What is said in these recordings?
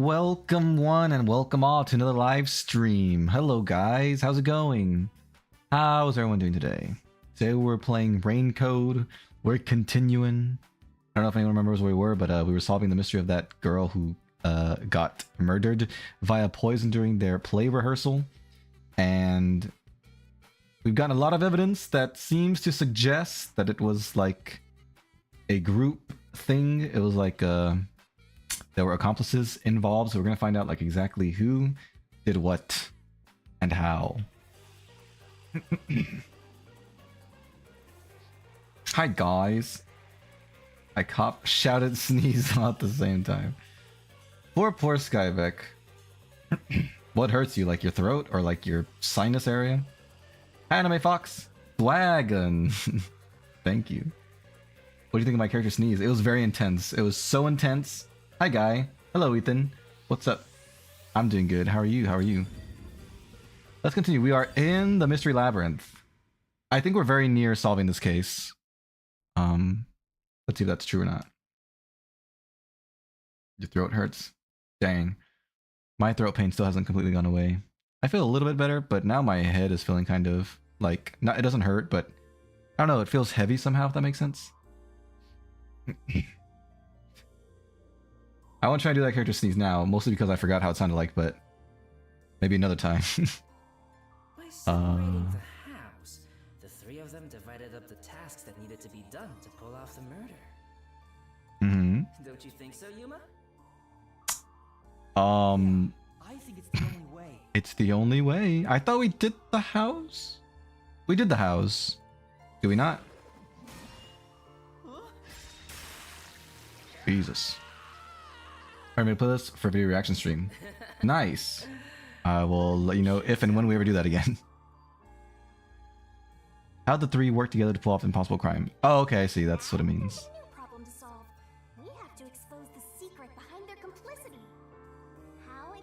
welcome one and welcome all to another live stream. Hello guys, how's it going? How's everyone doing today? Today we're playing Rain Code. We're continuing. I don't know if anyone remembers where we were, but we were solving the mystery of that girl who got murdered via poison during their play rehearsal. And we've gotten a lot of evidence that seems to suggest that it was like a group thing. It was like there were accomplices involved, so we're gonna find out like exactly who did what and how. Hi guys. I shouted sneeze all at the same time. Poor Skybeck. What hurts you, like your throat or like your sinus area? Anime Fox Wagon. Thank you. What do you think of my character sneeze? It was very intense. It was so intense. Hi guy. Hello Ethan. What's up? I'm doing good. How are you? How are you? Let's continue. We are in the mystery labyrinth. I think we're very near solving this case. Let's see if that's true or not. Your throat hurts. Dang. My throat pain still hasn't completely gone away. I feel a little bit better, but now my head is feeling kind of like, not, it doesn't hurt, but I don't know, it feels heavy somehow, if that makes sense. I want to try to do that character sneeze now, mostly because I forgot how it sounded like, but maybe another time. By separating the house, the three of them divided up the tasks that needed to be done to pull off the murder. Mm-hmm. Don't you think so, Yuma? I think it's the only way. It's the only way. I thought we did the house. We did the house. Do we not? Huh? Jesus. I'm gonna play this for video reaction stream. Nice. I will let you know if and when we ever do that again. How'd the three work together to pull off an impossible crime? Oh, okay, I see. That's what it means. New problem to solve. We have to expose the secret behind their complicity.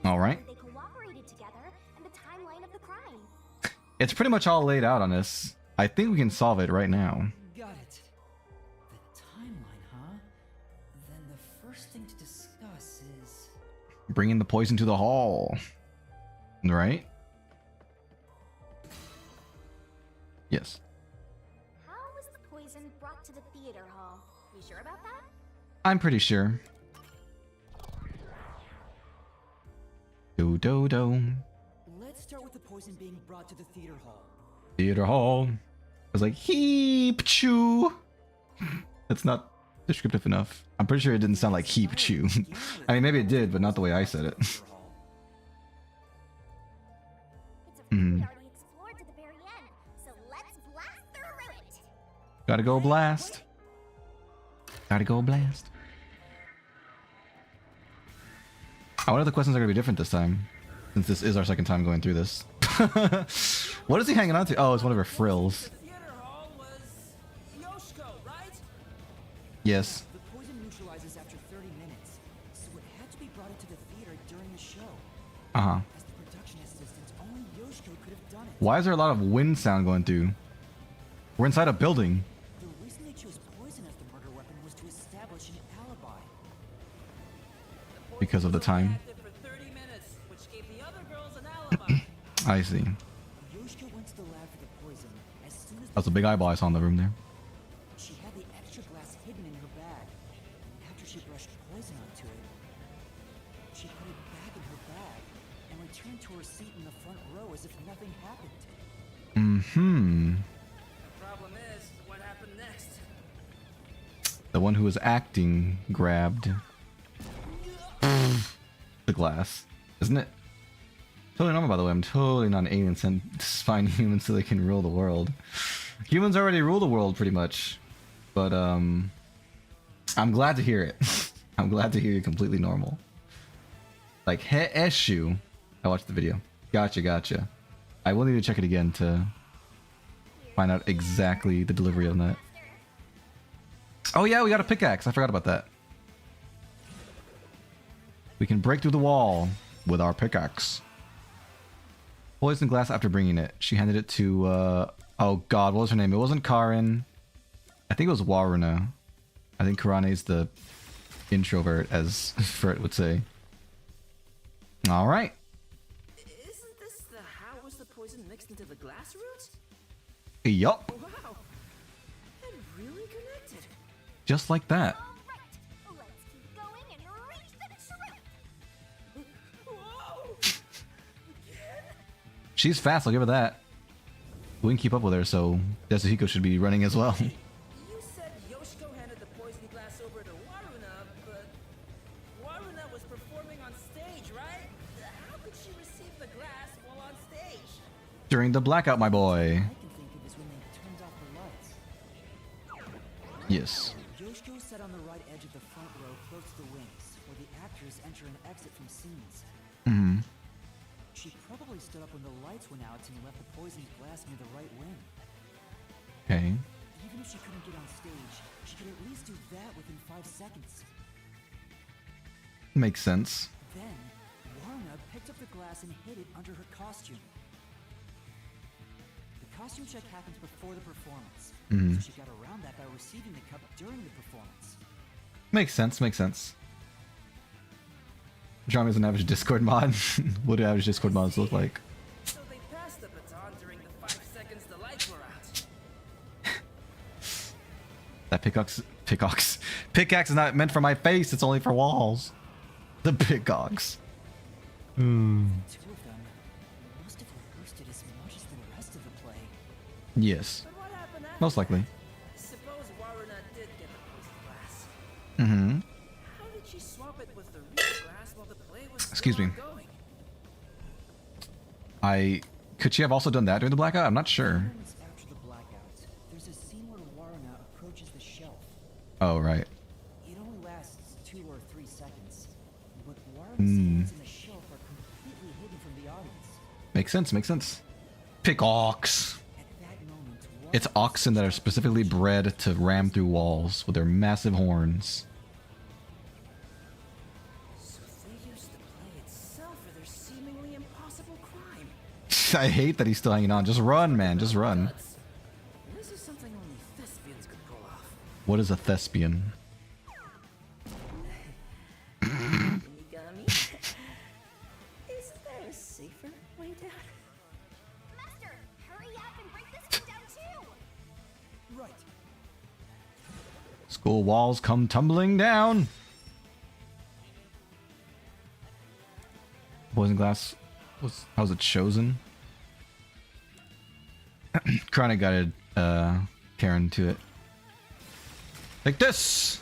How All right. they cooperated together and the timeline of the crime. It's pretty much all laid out on this. I think we can solve it right now. Got it. The timeline, huh? Then the first thing to discuss is... Bringing the poison to the hall. Right? Yes. How was the poison brought to the theater hall? You sure about that? I'm pretty sure. Do. Let's start with the poison being brought to the theater hall. Theater hall. I was like, heap chew. That's not descriptive enough. I'm pretty sure it didn't sound like heap chew. I mean, maybe it did, but not the way I said it. It's a Mhm. we already explored to the very end, so let's blast through it. Gotta go blast. Gotta go blast. I wonder if the questions are gonna be different this time, since this is our second time going through this. What is he hanging on to? Oh, it's one of her frills. The theater hall was Yoshiko, right? Yes. The poison neutralizes after 30 minutes, so it had to be brought into the theater during the show. Uh-huh. As the production assistant, only Yoshiko could have done it. Why is there a lot of wind sound going through? We're inside a building. The reason they chose poison as the murder weapon was to establish an alibi. Because of the time. Active for 30 minutes, which gave the other girls an alibi. I see. Yoshiko went to the lab for the poison as soon as That's a big eyeball I saw in the room there. she had the extra glass hidden in her bag. After she brushed poison onto it, she put it back in her bag and returned to her seat in the front row as if nothing happened. Mm-hmm. The problem is, what happened next? The one who was acting grabbed the glass, isn't it? Totally normal, by the way. I'm totally not an alien sent to find humans so they can rule the world. Humans already rule the world pretty much, but I'm glad to hear it. I'm glad to hear you're completely normal. Like Eshu. I watched the video. Gotcha. I will need to check it again to find out exactly the delivery on that. Oh yeah, we got a pickaxe. I forgot about that. We can break through the wall with our pickaxe. Poison glass after bringing it. She handed it to, oh god, what was her name? It wasn't Karin. I think it was Waruna. I think Karane's the introvert, as Fert would say. All right. Isn't this the how was the poison mixed into the glass root? Yup. Wow, it really connected. Just like that. All right, let's keep going and reach the truth. Whoa! She's fast, I'll give her that. We can keep up with her, so Yasuhiko should be running as well. You said Yoshiko handed the poison glass over to Waruna, but Waruna was performing on stage, right? How could she receive the glass while on stage? During the blackout, my boy. I can think of is when they turned off the lights. Yes. Yoshiko sat on the right edge of the front row close to the wings, where the actors enter and exit from scenes. Mm-hmm. She probably stood up when the lights went out and left the poisoned glass near the right wing. Okay. Even if she couldn't get on stage, she could at least do that within 5 seconds. Makes sense. Then, Warna picked up the glass and hid it under her costume. The costume check happens before the performance, so she got around that by receiving the cup during the performance. Makes sense, makes sense. Drama is an average Discord mod. What do average Discord mods look like? So they passed the baton during the 5 seconds the lights were out. That pickaxe is not meant for my face, it's only for walls. The pickaxe. The two of them must have rehearsed it as much as the rest of the play. Yes. But what happened after Most likely. that? Suppose Waruna did get the poison glass. Mm-hmm. How did she swap it with the real glass while the play was Excuse still me. ongoing? Could she have also done that during the blackout? I'm not sure. Moments after the blackout, there's a scene where Warna approaches the shelf. Oh, right. It only lasts 2 or 3 seconds, but Warna's hands in the shelf are completely hidden from the audience. Makes sense, makes sense. Pickaxe. At that moment, It's oxen that are specifically bred to ram through walls with their massive horns. So they used the play itself for their seemingly impossible crime. I hate that he's still hanging on. Just run, man. Just run. Nuts. This is something only thespians could pull off. What is a thespian? Inigami? Isn't there a safer way down? Master, hurry up and break this one down too. right. School walls come tumbling down. Poison glass how's it chosen? Chronic guided Karen to it. Like this!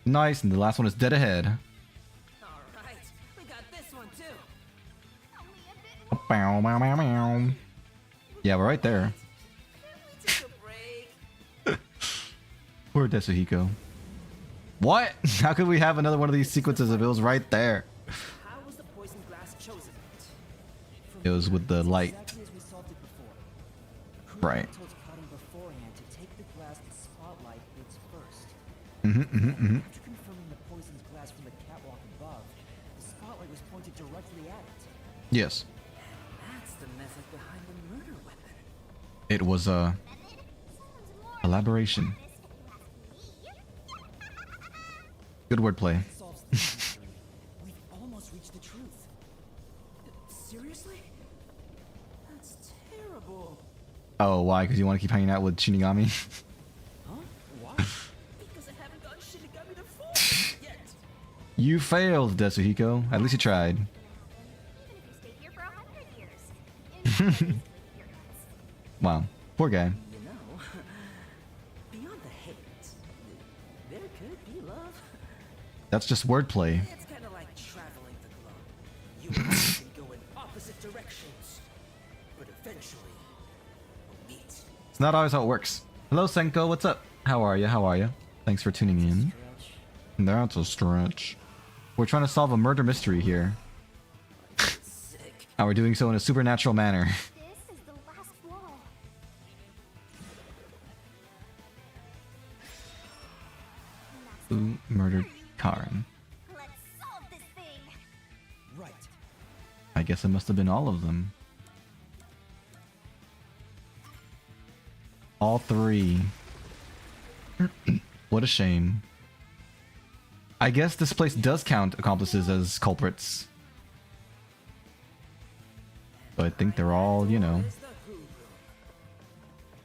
Nice, and the last one is dead ahead. Alright, we got this one too. Only a bit Bow, bow, bow, bow. Yeah, we're right there. We took a break. Poor Desuhiko. What? How could we have another one of these sequences if it was right there? How was the poison glass chosen? It was with the light. Exactly as we solved it before. Right. Kurama told Cotton beforehand to take the glass the spotlight hits first. After confirming the poisoned glass from the catwalk above, the spotlight was pointed directly at it. Yes. That's the method behind the murder weapon. It was a method. Sounds more elaboration. honest if you ask me. Good wordplay. Solves the mystery. We've almost reached the truth. Seriously? That's terrible. Oh, why? Because you want to keep hanging out with Shinigami? Huh? Why? Because I haven't gotten Shinigami to fall yet. You failed, Desuhiko. At least you tried. Even if you stay here for 100 years. In your guts. Wow. Poor guy. You know, beyond the hate, there could be love. That's just wordplay. It's kind of like traveling the globe. You and I can go in opposite directions, but eventually we'll meet. It's not always how it works. Hello, Senko. What's up? How are you? How are you? Thanks for tuning in. Stretch. That's a stretch. We're trying to solve a murder mystery here. Sick. And we're doing so in a supernatural manner. This is the last wall. Who murdered Karen? Let's solve this thing. Right. I guess it must have been all of them. All three. What a shame. I guess this place does count accomplices as culprits. so I think they're all, you know, Where's the Uburz?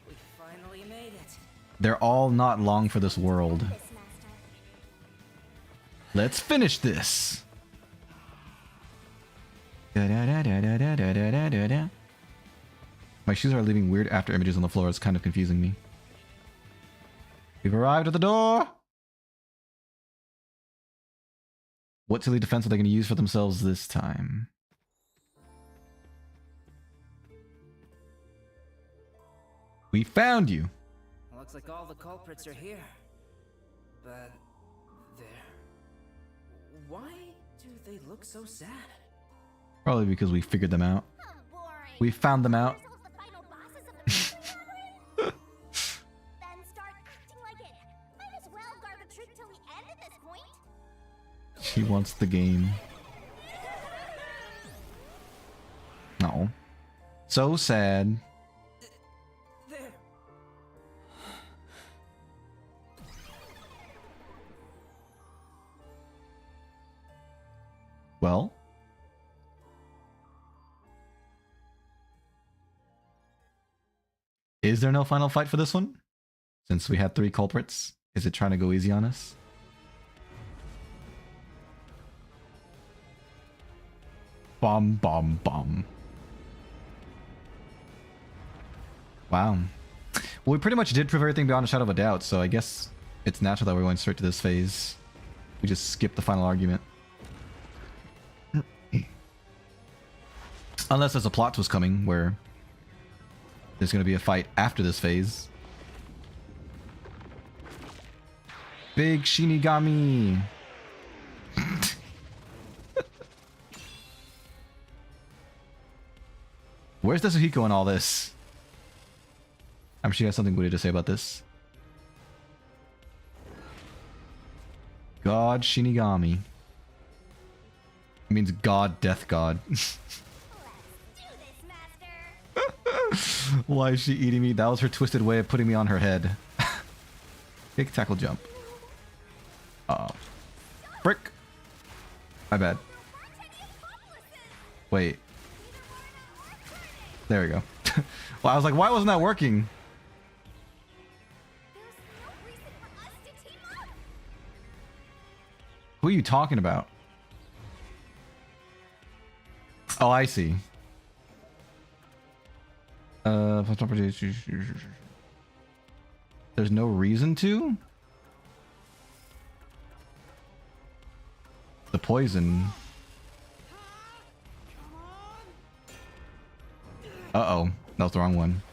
We finally made it. they're all not long for this world. This, Master. Let's finish this. Da-da-da-da-da-da-da-da-da. My shoes are leaving weird after images on the floor. It's kind of confusing me. We've arrived at the door. What silly defense are they going to use for themselves this time? We found you. Looks like all the culprits are here. But why do they look so sad? Probably because we figured them out. Oh, boring. We found them out. Rehearsal of the final bosses of the Mystery Labyrinth? Then start acting like it. Might as well guard the truth till the end at this point. She wants the game. No. So sad. There. Well. Is there no final fight for this one? Since we had 3 culprits, is it trying to go easy on us? Bomb, bomb, bomb. Wow. Well, we pretty much did prove everything beyond a shadow of a doubt, so I guess it's natural that we're going straight to this phase. We just skipped the final argument. Unless there's a plot twist coming where there's going to be a fight after this phase. Big Shinigami! Where's Tetsuhiko in all this? I'm sure he has something witty to say about this. God Shinigami. It means God, Death God. Let's do this, Master. Why is she eating me? That was her twisted way of putting me on her head. Big tackle jump. Uh-oh. Frick! My bad. Wait. There we go. Well, I was like, why wasn't that working? There's no reason for us to team up. Who are you talking about? Oh, I see. There's no reason to? The poison. Uh-oh. That was the wrong one.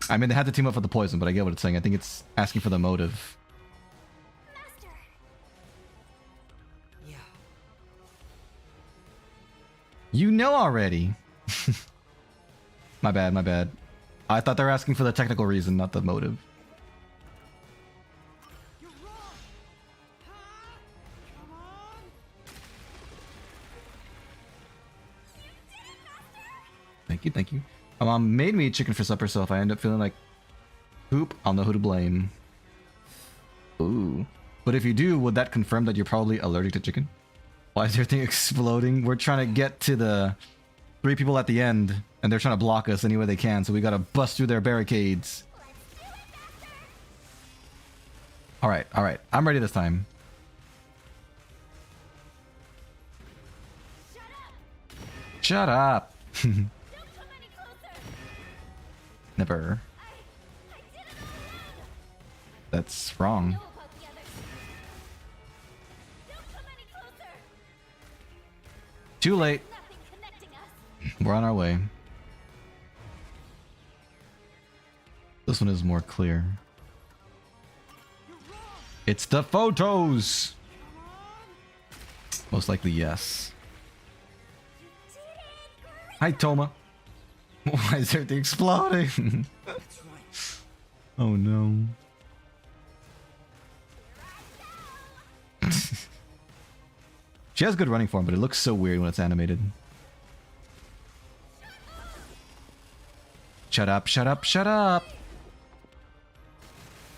I mean, they had to team up for the poison, but I get what it's saying. I think it's asking for the motive. Master. Yeah. You know already. My bad, my bad. I thought they were asking for the technical reason, not the motive. You're wrong. Come on. Thank you, thank you. My mom made me eat chicken for supper, so if I end up feeling like poop, I'll know who to blame. Ooh. But if you do, would that confirm that you're probably allergic to chicken? Why is everything exploding? We're trying to get to the 3 people at the end, and they're trying to block us any way they can, so we gotta bust through their barricades. Alright, alright. I'm ready this time. Shut up! Don't come any closer. Never. I did it. That's wrong. Know about the others. Don't come any closer. Too late. Nothing connecting us. We're on our way. This one is more clear. It's the photos! Most likely, yes. Hi, Toma. Why is everything exploding? That's right. Oh no. She has good running form, but it looks so weird when it's animated. Shut up, shut up, shut up!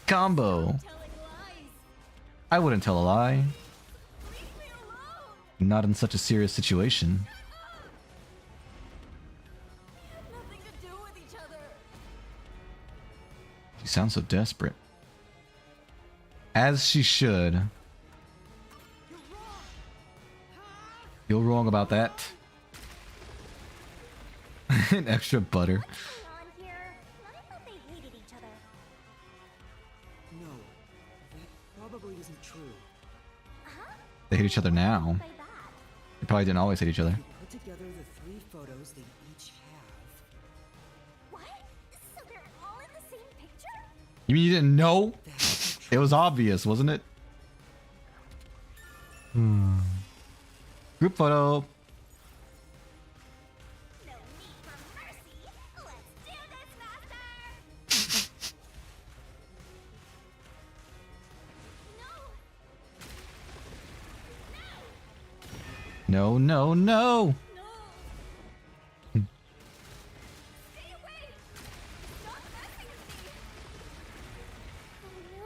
Combo. Telling lies. I wouldn't tell a lie. Leave me alone. Not in such a serious situation. sounds so desperate. As she should. You're wrong about that. An extra butter. What's going on here? I thought they hated each other. No, that probably isn't true. Huh? They hate each other now. Say that. They probably didn't always hate each other. Put together the 3 photos they each have. What? So they're all in the same picture? You mean you didn't know? It was obvious, wasn't it? Group photo. No need for mercy. Let's do this, Master! No! No, no, no. No! Stay away! Stop messing with me! Oh no!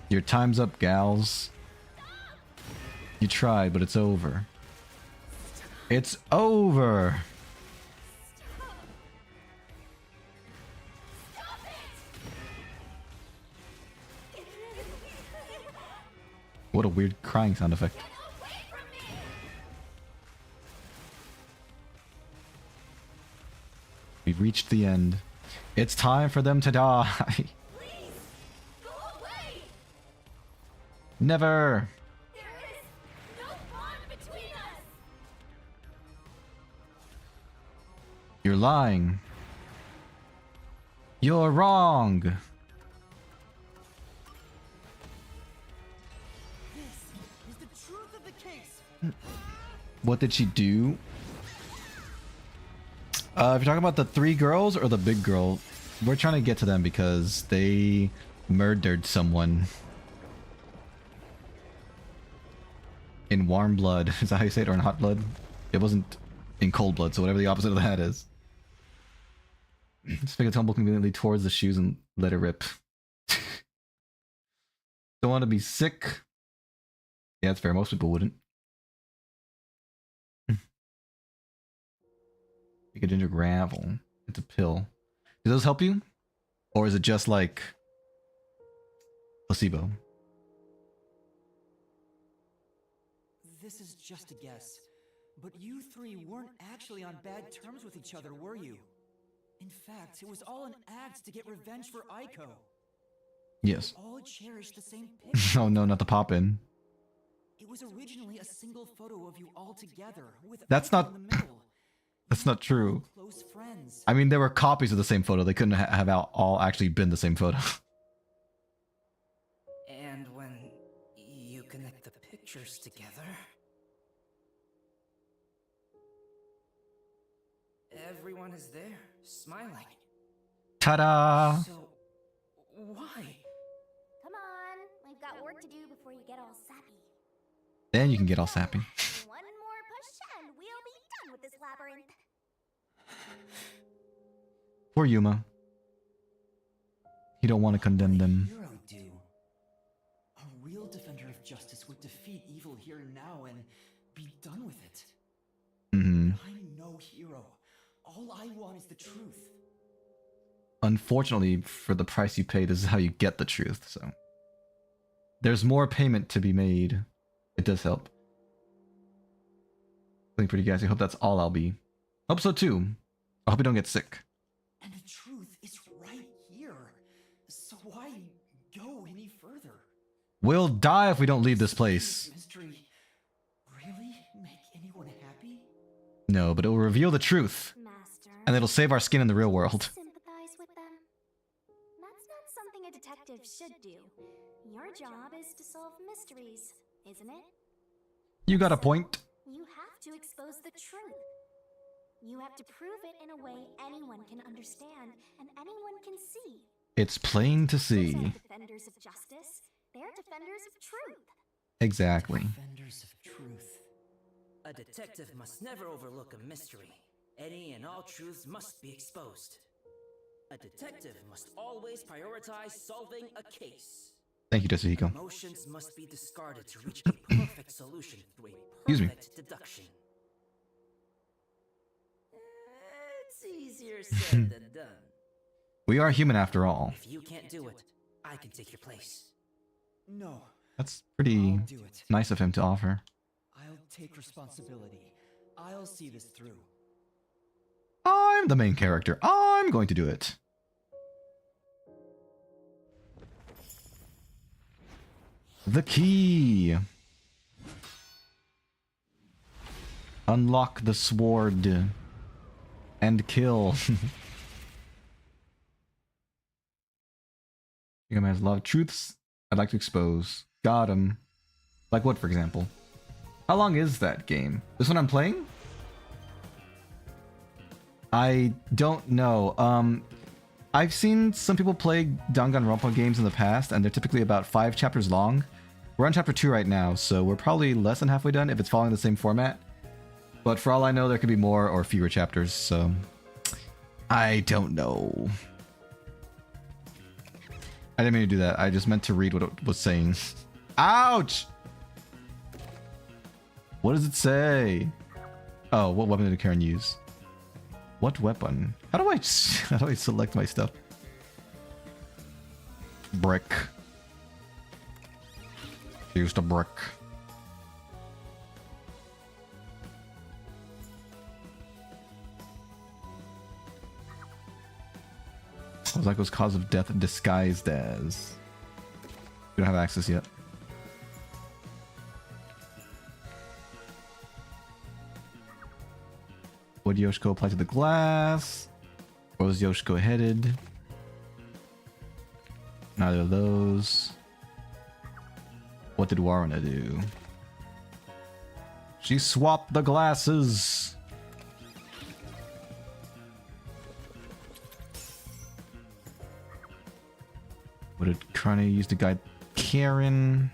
Your time's up, gals. You tried, but it's over. It's over. Stop! Stop it! What a weird crying sound effect. Get away from me! We've reached the end. It's time for them to die. Please! Go away! Never. There is no bond between us! You're lying. You're wrong. This is the truth of the case. What did she do? If you're talking about the 3 girls or the big girl, we're trying to get to them because they murdered someone. In warm blood. Is that how you say it? Or in hot blood? It wasn't in cold blood, so whatever the opposite of that is. Just make a tumble conveniently towards the shoes and let it rip. Don't want to be sick. Yeah, that's fair. Most people wouldn't. Make a ginger gravel. It's a pill. Do those help you? Or is it just like placebo? This is just a guess, but you 3 weren't actually on bad terms with each other, were you? In fact, it was all an act to get revenge for Aiko. Yes. All cherished the same picture. Oh no, not the pop-in. It was originally a single photo of you all together, with That's Aiko not- in the middle. That's not true. Close friends. I mean, there were copies of the same photo. They couldn't have all actually been the same photo. And when you connect the pictures together, everyone is there, smiling. Ta-da! So, why? Come on, we've got work to do before you get all sappy. Then you can get all sappy. One more push and we'll be done with this labyrinth. Poor Yuma. You don't want to condemn them. Hero do? A real defender of justice would defeat evil here and now and be done with it. Mm-hmm. I'm no hero. All I want is the truth. Unfortunately, for the price you pay, this is how you get the truth, so. There's more payment to be made. It does help. Feeling pretty gassy. Hope that's all I'll be. Hope so too. I hope you don't get sick. And the truth is right here. So why go any further? We'll die if we don't leave this place. Does mystery really make anyone happy? No, but it will reveal the truth. Master. And it'll save our skin in the real world. Sympathize with them. That's not something a detective should do. Your job is to solve mysteries, isn't it? You got a So, point. You have to expose the truth. You have to prove it in a way anyone can understand and anyone can see. It's plain to Those see. aren't defenders of justice. They're defenders of truth. Exactly. Defenders of truth. A detective must never overlook a mystery. Any and all truths must be exposed. A detective must always prioritize solving a case. Thank you, Tetsuhiko. Emotions must be discarded to reach a perfect solution through a Excuse me. perfect deduction. It's easier said than done. We are human after all. If you can't do it, I can take your place. No, That's pretty I'll do it. nice of him to offer. I'll take responsibility. I'll see this through. I'm the main character. I'm going to do it. The key. Unlock the sword. And kill. Your man has a lot of truths I'd like to expose. Got him. Like what, for example? How long is that game? This one I'm playing? I don't know. I've seen some people play Danganronpa games in the past, and they're typically about 5 chapters long. We're on chapter 2 right now, so we're probably less than halfway done if it's following the same format. But for all I know, there could be more or fewer chapters, so I don't know. I didn't mean to do that. I just meant to read what it was saying. Ouch! What does it say? Oh, what weapon did Karen use? What weapon? How do I select my stuff? Brick. Used a brick. Zyko's cause of death disguised as. We don't have access yet. Would Yoshiko apply to the glass? Or was Yoshiko headed? Neither of those. What did Waruna do? She swapped the glasses. What did Karane use to guide Karen?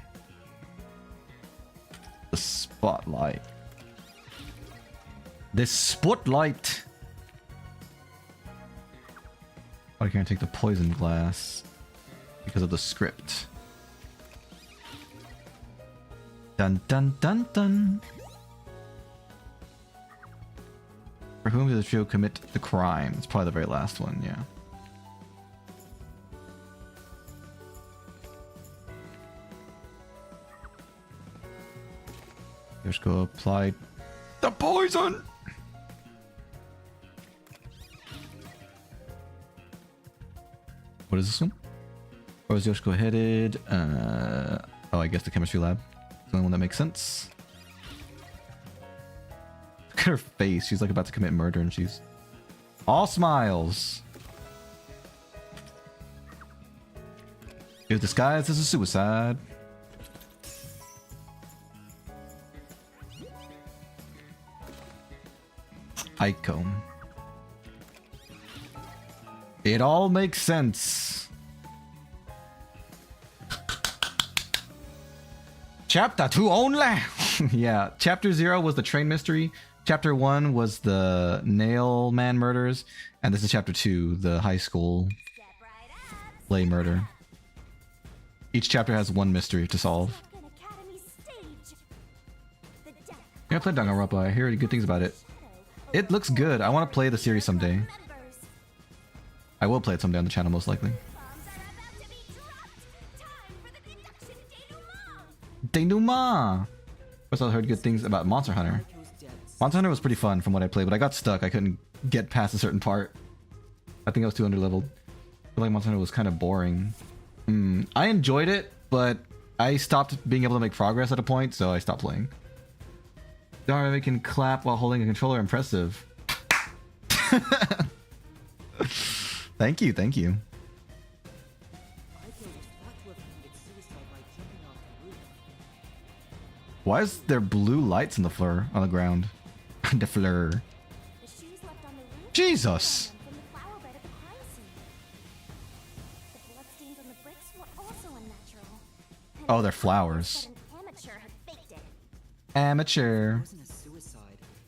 The spotlight. This spotlight! Why can't I take the poison glass? Because of the script. Dun dun dun dun! For whom did the trio commit the crime? It's probably the very last one, yeah. Yoshiko applied the poison! What is this one? Where was Yoshiko headed? Oh, I guess the chemistry lab. It's the only one that makes sense. Look at her face. She's like about to commit murder and she's all smiles. It was disguised as a suicide. Aiko. It all makes sense. Chapter 2 only! Yeah, chapter 0 was the train mystery. Chapter 1 was the nail man murders. And this is chapter 2, the high school play murder. Each chapter has one mystery to solve. Yeah, I played Danganronpa. I hear good things about it. It looks good. I want to play the series someday. I will play it someday on the channel, most likely. Denouement! First, I heard good things about Monster Hunter. Monster Hunter was pretty fun from what I played, but I got stuck. I couldn't get past a certain part. I think I was too underleveled. I feel like Monster Hunter was kind of boring. I enjoyed it, but I stopped being able to make progress at a point, so I stopped playing. Dara can clap while holding a controller. Impressive. Thank you, thank you. Why is there blue lights on the floor on the ground? The floor. Jesus. Oh, they're flowers. Amateur. It wasn't a suicide.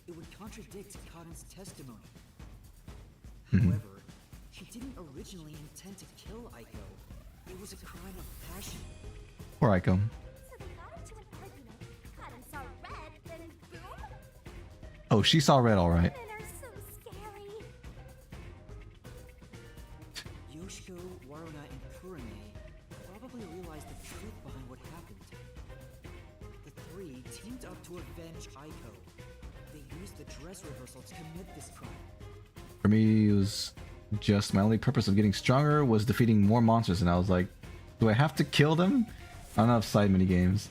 It would contradict Kaden's testimony. Mm-hmm. However, she didn't originally intend to kill Aiko. It was a crime of passion. Poor Aiko. Oh, she saw red, all right. teamed up to avenge Aiko. They used the dress rehearsal to commit this crime. For me, it was just my only purpose of getting stronger was defeating more monsters, and I was like, do I have to kill them? I don't have side mini games.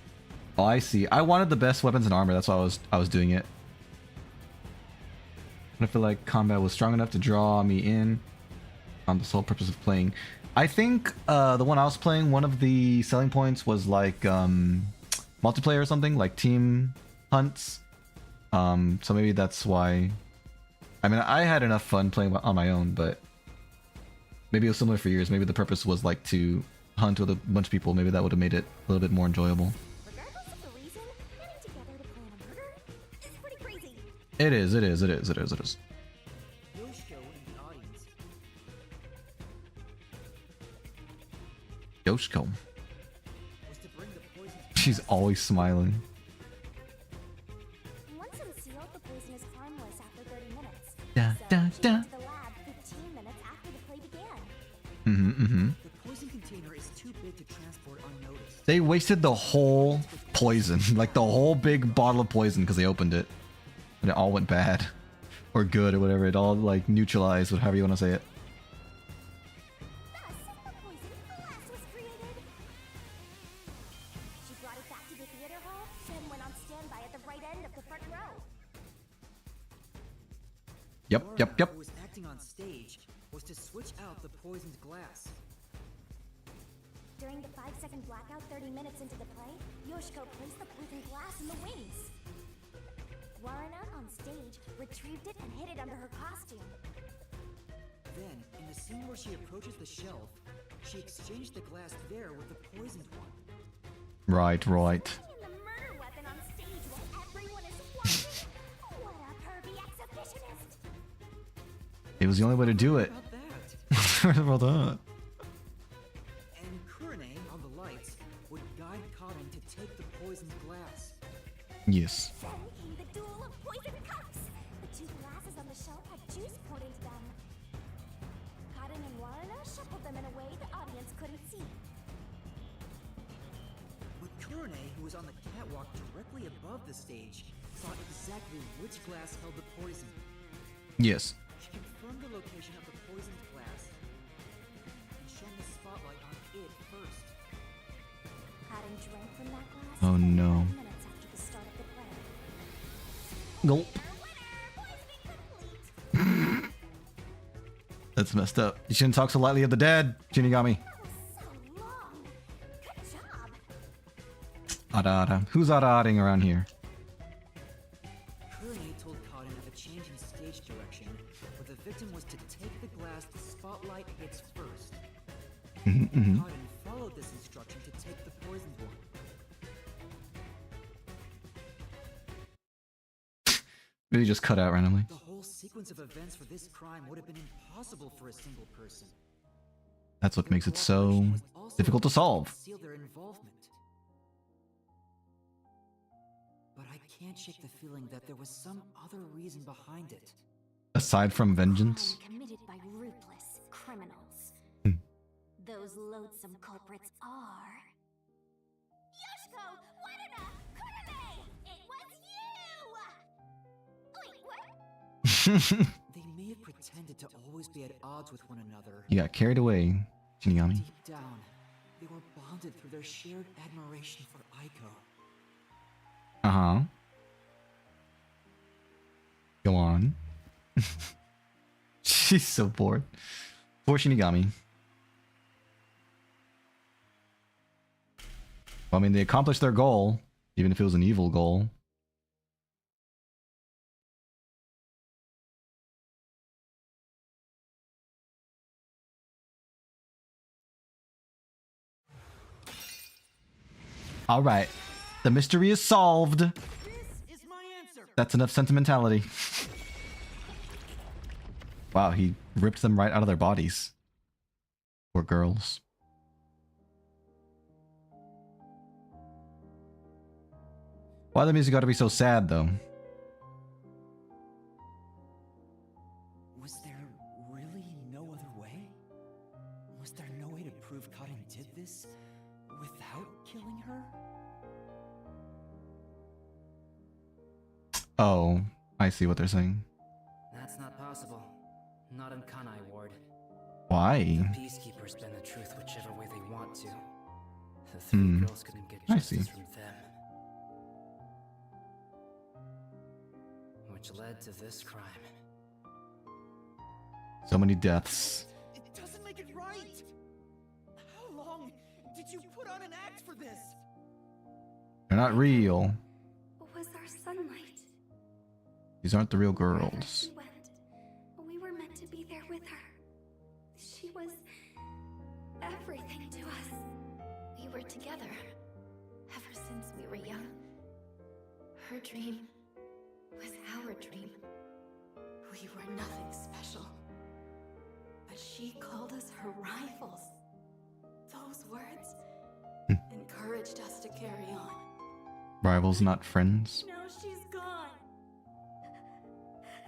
Oh, I see. I wanted the best weapons and armor. That's why I was doing it. I feel like combat was strong enough to draw me in on the sole purpose of playing. I think the one I was playing, one of the selling points was like multiplayer or something, like team hunts. So maybe that's why. I mean, I had enough fun playing on my own, but maybe it was similar for years. Maybe the purpose was like to hunt with a bunch of people. Maybe that would have made it a little bit more enjoyable. Regardless of the reason, getting together to plan a murder is pretty crazy. It is. It is. It is. It is. It is. Yoshiko in the audience. Yoshiko. Was to bring the poison. She's always smiling. Once unsealed, the poison is harmless after 30 minutes. Da, So da, she da. went to the lab 15 minutes after the play began. The poison container is too big to transport unnoticed. They wasted the whole poison, like the whole big bottle of poison, because they opened it, and it all went bad, or good, or whatever. It all like neutralized, whatever you want to say it. Thus, the poison glass was created. She brought it back to the theater hall, then went on standby at the right end of the front row. Yep, yep, yep. Who was acting on stage was to switch out the poisoned glass. During the 5-second blackout 30 minutes into the play, Yoshiko placed the poison glass in the wings. Warren on stage retrieved it and hid it under her costume. Then, in the scene where she approaches the shelf, she exchanged the glass there with the poisoned one. Right, right. Using the murder weapon on stage while everyone is watching. What a pervy exhibitionist! It was the only way to do it. How about that? Well done. And Kurane, on the lights, would guide Karin to take the poisoned glass. Yes. Then came the duel of poison cups. The two glasses on the shelf had juice poured into them. Karin and Warren shuffled them in a way the audience couldn't see. But Kurane, who was on the catwalk directly above the stage, saw exactly which glass held the poison. Yes. She confirmed the location of the poisoned glass and shone the spotlight on it first. Karin drank from that glass. Oh, no. 5 minutes after the start of the play. Gulp. Poisoning complete. That's messed up. You shouldn't talk so lightly of the dead, Shinigami. That was so long. Good job. Ada. Who's ada-adding around here? Kurane told Karin of a change in stage direction, where the victim was to take the glass the spotlight hits first. Karin followed this instruction to take the poisoned one. Maybe just cut out randomly. The whole sequence of events for this crime would have been impossible for a single person. That's what Their makes it so cooperation was also difficult to what solve. concealed their involvement. But I can't shake the feeling that there was some other reason behind it. Aside from vengeance. Crime committed by ruthless criminals. Those loathsome culprits are... Yoshiko! Warena! Kurame! It was you! Wait, what? They may have pretended to always be at odds with one another. You got carried away, Shinigami. Deep down, they were bonded through their shared admiration for Aiko. Uh-huh. Go on. She's so bored. Poor Shinigami. Well, I mean, they accomplished their goal, even if it was an evil goal. All right. The mystery is solved. This is my answer! That's enough sentimentality. Wow, he ripped them right out of their bodies. Poor girls. Why the music gotta be so sad, though? Was there really no other way? Was there no way to prove Karin did this without killing her? Oh, I see what they're saying. That's not possible. Not in Kanai Ward. Why? Peacekeepers bend the truth whichever way they want to. The three girls couldn't get I justice see. from them. Which led to this crime. So many deaths. It doesn't make it right! How long did you put on an act for this? They're not real. Was our sunlight. These aren't the real Wherever girls. she went, we were meant to be there with her. She was everything to us. We were together ever since we were young. Her dream was our dream. We were nothing special. But she called us her rivals. Those words encouraged us to carry on. Rivals, not friends. Now she's gone.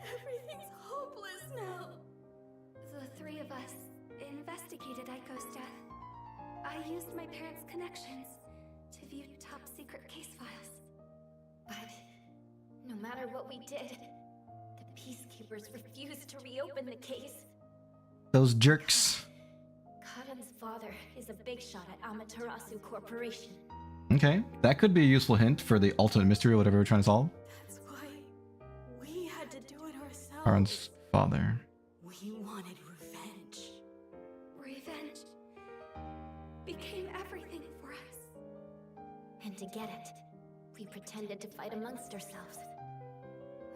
Everything's hopeless now. The three of us investigated Aiko's death. I used my parents' connections to view top secret case files. But no matter what we did, the peacekeepers refused to reopen the case. Those jerks. Kaden's father is a big shot at Amaterasu Corporation. Okay, that could be a useful hint for the ultimate mystery or whatever we're trying to solve. That's why we had to do it ourselves. Karen's father. We wanted revenge. Revenge became everything for us. And to get it, we pretended to fight amongst ourselves.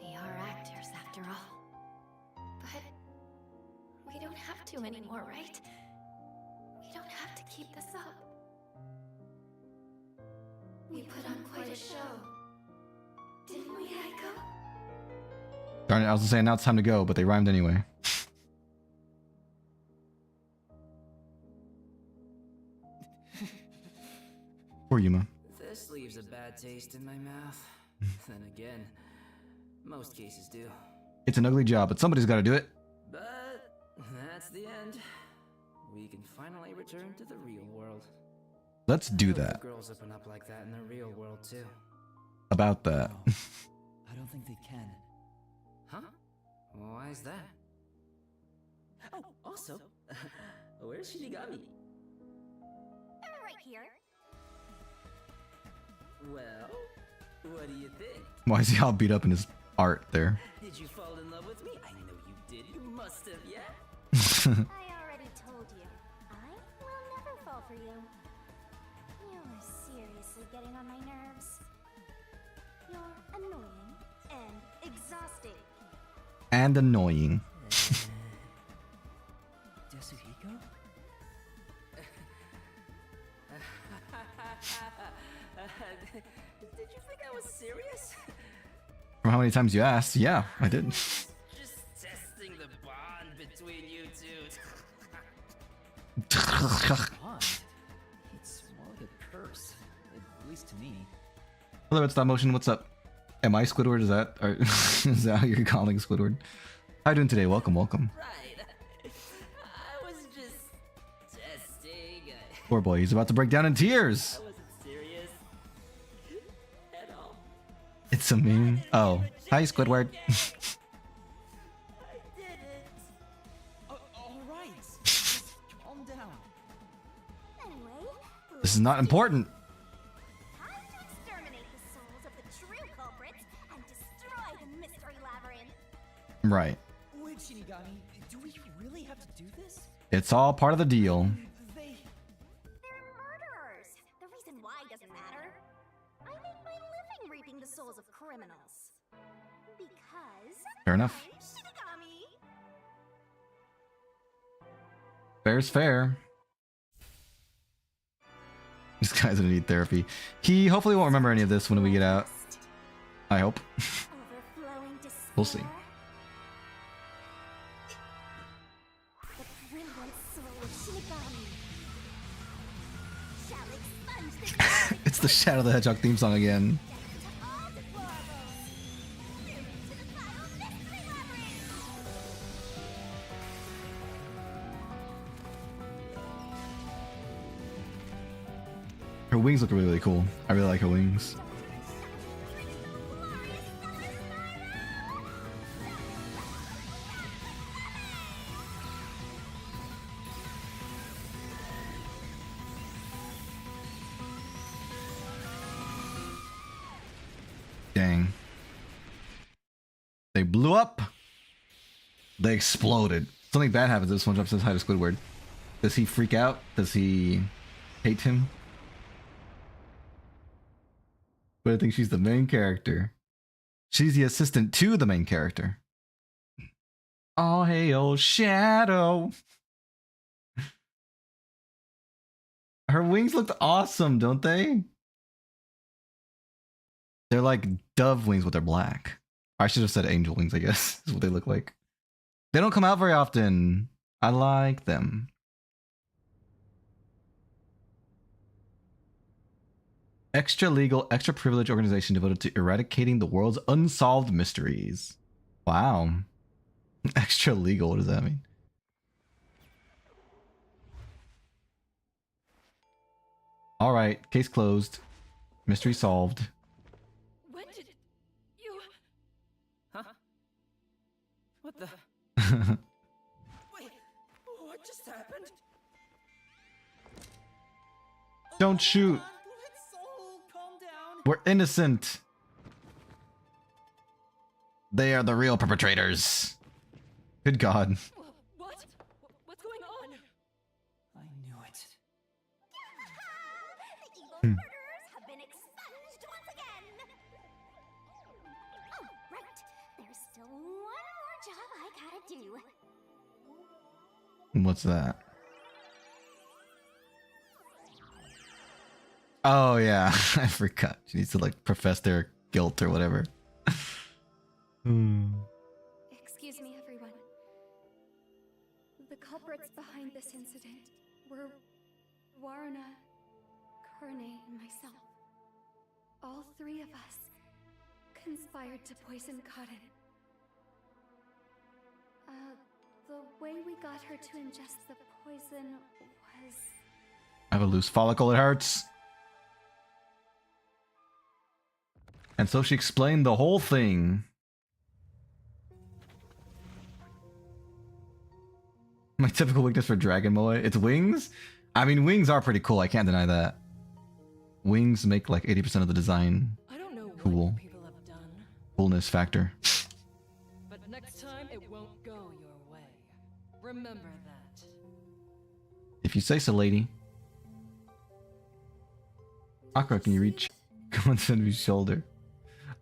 We are actors after all. But we don't have to anymore, right? We don't have to keep this up. We put on quite a show. Didn't we, Aiko? Darn it, I was saying now it's time to go, but they rhymed anyway. Poor Yuma. This leaves a bad taste in my mouth. Then again, most cases do. It's an ugly job, but somebody's got to do it. But that's the end. We can finally return to the real world. Let's do I hope that. the girls open up like that in the real world too. About that. No, I don't think they can. Huh? Why is that? Oh, also, where's Shinigami? Right here. Well, what do you think? Why is he all beat up in his art there? Did you fall in love with me? I know you did. You must have, yeah? I already told you. I will never fall for you. You're seriously getting on my nerves. You're annoying and exhausting. And annoying. Yasuhiko? Did you think I was serious? From how many times you asked, yeah, I did. Just testing the bond between you two. Bond? It's more like a curse, at least to me. Hello, it's Stop Motion. What's up? Am I Squidward? Is that or is that how you're calling Squidward? How you doing today? Welcome, welcome. Right. I was just testing. Poor boy, he's about to break down in tears. I wasn't serious at all. It's a meme. Oh, hi Squidward. I did it. Alright, just calm down. Anyway, This is not important. time to exterminate the souls of the true culprits and destroy the mystery labyrinth. Right. Wait, Shinigami, do we really have to do this? It's all part of the deal. They... They're murderers. The reason why doesn't matter. I make my living reaping the souls of criminals. Because Fair enough. I'm Shinigami. Fair's fair. This guy's gonna need therapy. He hopefully won't remember any of this when we get out. I hope. Overflowing despair. We'll see. The brilliant soul of Shinigami shall expunge the dark It's the Shadow the Hedgehog theme song again. to all deplorables. Moving to the final mystery labyrinth. Her wings look really, really cool. I really like her wings. Glorious colors Dang. They blew up. They exploded. Something bad happens if SpongeBob says hi to Squidward. Does he freak out? Does he hate him? But I think she's the main character. She's the assistant to the main character. Oh, hey, old Shadow. Her wings looked awesome, don't they? They're like dove wings, but they're black. I should have said angel wings, I guess, is what they look like. They don't come out very often. I like them. Extra legal, extra privileged organization devoted to eradicating the world's unsolved mysteries. Wow. Extra legal, what does that mean? All right, case closed. Mystery solved. When did you... Huh? What the... Wait, what just happened? Don't shoot. Let's all calm down. We're innocent. They are the real perpetrators. Good God. What? What's going on? I knew it. The evil murderers have been expunged once again. Oh, right. There's still one more job I gotta do. What's that? Oh yeah, I forgot. She needs to like profess their guilt or whatever. Excuse me, everyone. The culprits behind this incident were Warna, Karne, and myself. All three of us conspired to poison Cotton. The way we got her to ingest the poison was... I have a loose follicle, it hurts. And so she explained the whole thing. My typical weakness for Dragon Moe, it's wings? I mean, wings are pretty cool, I can't deny that. Wings make like 80% of the design I don't know cool. what people have done, Coolness factor. but next time it won't go your way. Remember that. If you say so, lady. Akra, can you reach? Come on, send me shoulder.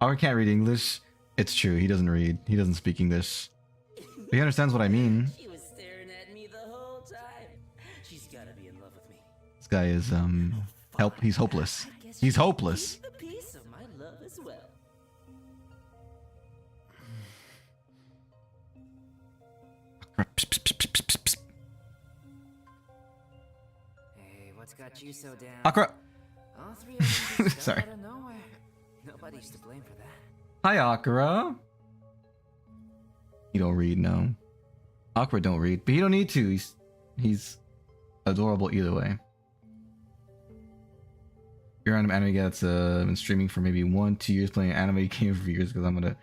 Akra can't read English. It's true, he doesn't read. He doesn't speak English. But he understands what I mean. She was staring at me the whole time. She's gotta be in love with me. This guy is, he's hopeless. He's hopeless. A piece of my love as well. Hey, what's got you so down? Akra! All three of them just Sorry. out of nowhere. Nobody's to blame for that. Hi, Akra. You don't read, no. Akra don't read, but you don't need to. He's adorable either way. Your random anime guy that's been streaming for maybe 1-2 years, playing anime game for years because I'm gonna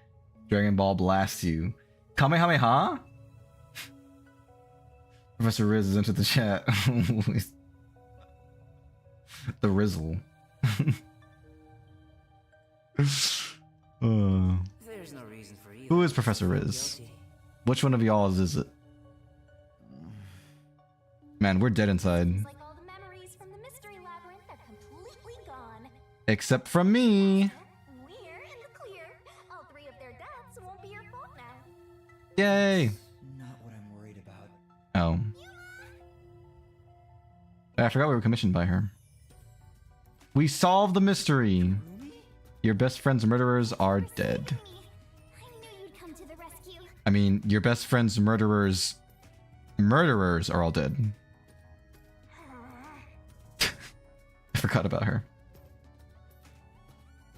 Dragon Ball blast you. Kamehameha? Professor Riz is into the chat. The Rizzle. There's no reason for either. Who is Professor Riz? Which one of y'all is it? Man, we're dead inside. Seems like all the memories from the mystery labyrinth are completely gone. Except from me. We're in the clear. All three of their deaths won't be your fault now. Yay. Not what I'm worried about. Oh. I forgot we were commissioned by her. We solved the mystery. Your best friend's murderers are dead. I knew you'd come to the rescue. I mean, your best friend's murderers are all dead. I forgot about her.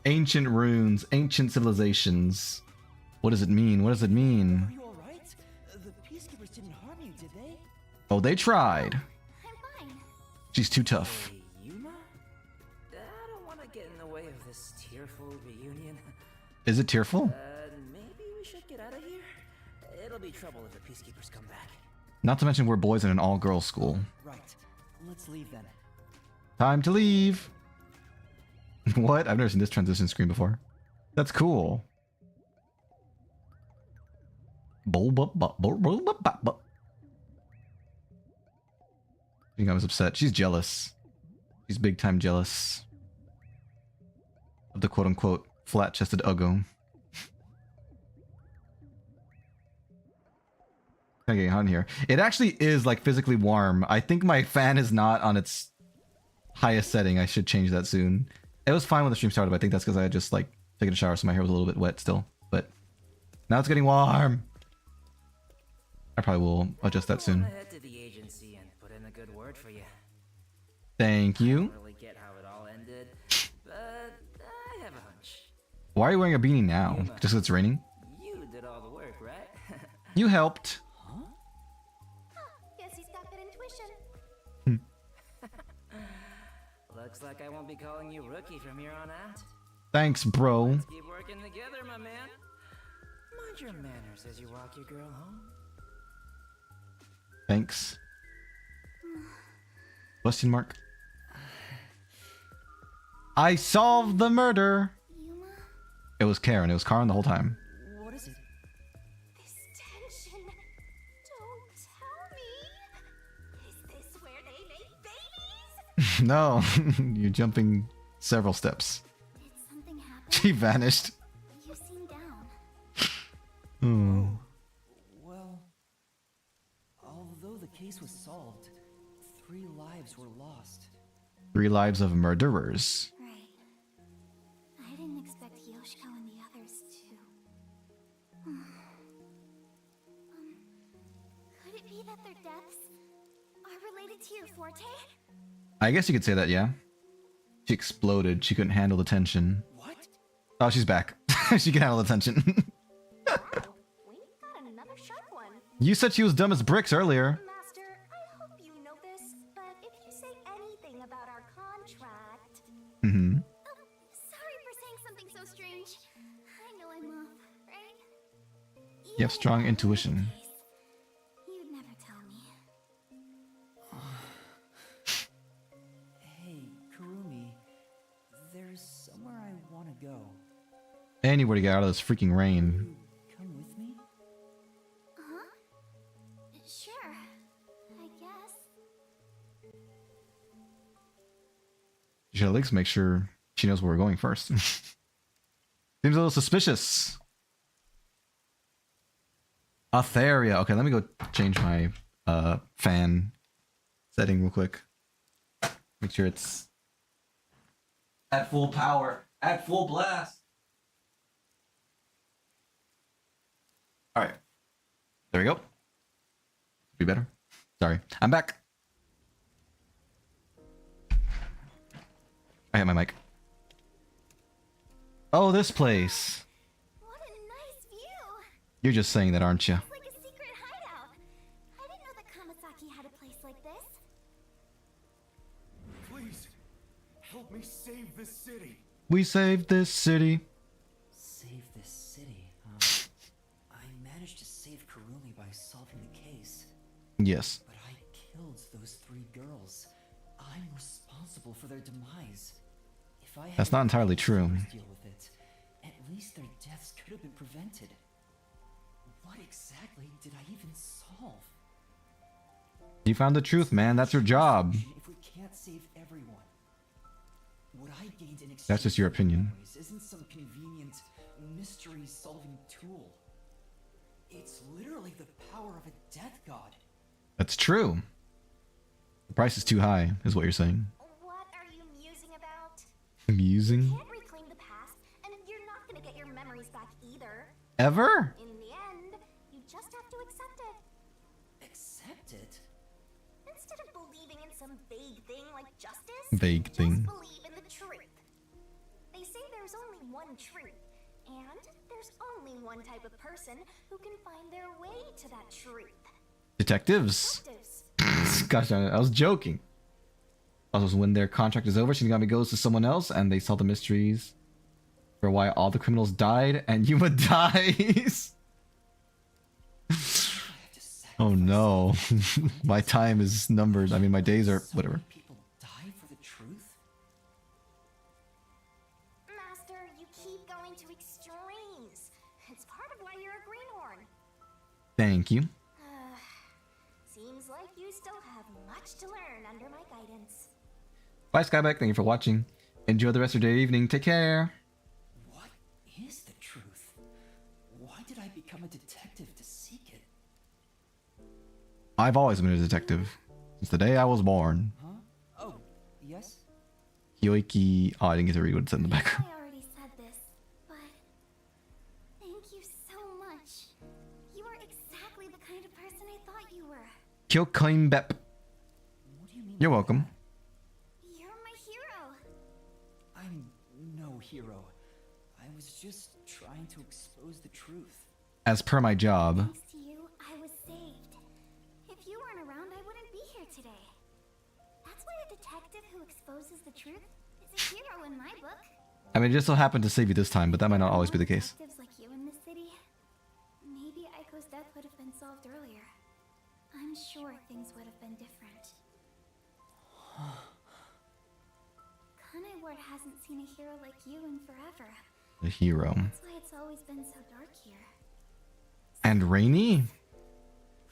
Ancient runes, ancient civilizations. What does it mean? What does it Are mean? you alright? The peacekeepers didn't harm you, did they? Oh, they tried. I'm fine. She's too tough. Hey, Yuma? I don't want to get in the way of this tearful reunion. Is it tearful? Maybe we should get out of here? It'll be trouble if the peacekeepers come back. Not to mention we're boys in an all-girls school. Right. Let's leave then. Time to leave. What? I've never seen this transition screen before. That's cool. I think I was upset. She's jealous. She's big time jealous of the quote unquote flat chested Uggo. Kind of getting hot in here. It actually is like physically warm. I think my fan is not on its highest setting. I should change that soon. It was fine when the stream started, but I think that's because I had just like taken a shower, so my hair was a little bit wet still. But now it's getting warm. I probably will adjust that soon. Head to the agency and put in a good word for you. Thank I you. don't really get how it all ended, but I have a hunch. Why are you wearing a beanie now? Just because it's raining? You did all the work, right? You helped. Guess he's got good intuition. Looks like I won't be calling you rookie from here on out. Thanks, bro. Let's keep working together, my man. Mind your manners as you walk your girl home. Thanks. Question mark. I solved the murder. Yuma? It was Karen. It was Karen the whole time. What is it? This tension. Don't tell me. Is this where they make babies? No, you're jumping several steps. Did something happen? She vanished. You seem down. Hmm. Well, although the case was solved, 3 lives were lost. 3 lives of murderers. Right. I didn't expect Yoshiko and the others to. Could it be that their deaths are related to your forte? I guess you could say that, yeah. She exploded. She couldn't handle the tension. What? Oh, she's back. She can handle the tension. Wow, we got another sharp one. You said she was dumb as bricks earlier. Master, I hope you know this, but if you say anything about our contract... Mm-hmm. Oh, sorry for saying something so strange. I know I'm off, right? You have strong Even if that were the intuition. case, you'd never tell me. Hey, Kurumi, there's somewhere I want to go. Anywhere to get out of this freaking rain. You come with me? Huh? Sure, I guess. You should at least make sure she knows where we're going first. Seems a little suspicious. Atheria. Okay, let me go change my fan setting real quick. Make sure it's at full power, at full blast. All right, there we go. Be better. Sorry, I'm back. I hit my mic. Oh, this place. What a nice view! You're just saying that, aren't you? It's like a secret hideout. I didn't know that Kamasaki had a place like this. Please, help me save this city. We saved this city. Save this city, I managed to save Kurumi by solving the case, Yes. but I killed those 3 girls. I'm responsible for their demise. If I That's not entirely true. Deal with it. At least their deaths could have been prevented. What exactly did I even solve? You found the truth, man. That's your job. If we can't save everyone, what I gained in exchange That's just your for opinion. memories isn't some convenient mystery-solving tool. It's literally the power of a death god. That's true. The price is too high, is what you're saying. What are you musing about? Amusing? You can't reclaim the past, and you're not gonna get your memories back either. Ever? In the end, you just have to accept it. Accept it? Instead of believing in some vague thing like justice, Vague thing. just believe in the truth. They say there's only one truth, and there's only one type of person who can find their way to that truth. Detectives. Detectives. Gosh, I was joking. Also, when their contract is over, Shinigami goes to someone else and they solve the mysteries for why all the criminals died and Yuma dies. Oh no. My time is numbered. I mean, my days are So whatever. many people die for the truth? Master, you keep going to extremes. It's part of why you're a greenhorn. Thank you. Seems like you still have much to learn under my guidance. Bye, Skyback. Thank you for watching. Enjoy the rest of your day, evening. Take care. What is the truth? Why did I become a detective to seek it? I've always been a detective. Since the day I was born. Huh? Oh, yes? Yoiki. Oh, I didn't get to read what it said in the background. I already said this, but thank you so much. You are exactly the kind of person I thought you were. Kyokaimbep. What do you mean? You're by welcome. that? You're my hero. I'm no hero. I was just trying to expose the truth. As per my job. Thanks to you, I was saved. If you weren't around, I wouldn't be here today. That's why a detective who exposes the truth is a hero in my book. I mean, it just so happened to save you this time, but that might not always be the case. Detectives like you in the city, maybe Aiko's death would have been solved earlier. I'm sure things would have been different. Kanai Ward hasn't seen a hero like you in forever. The hero. That's why it's always been so dark here. And rainy?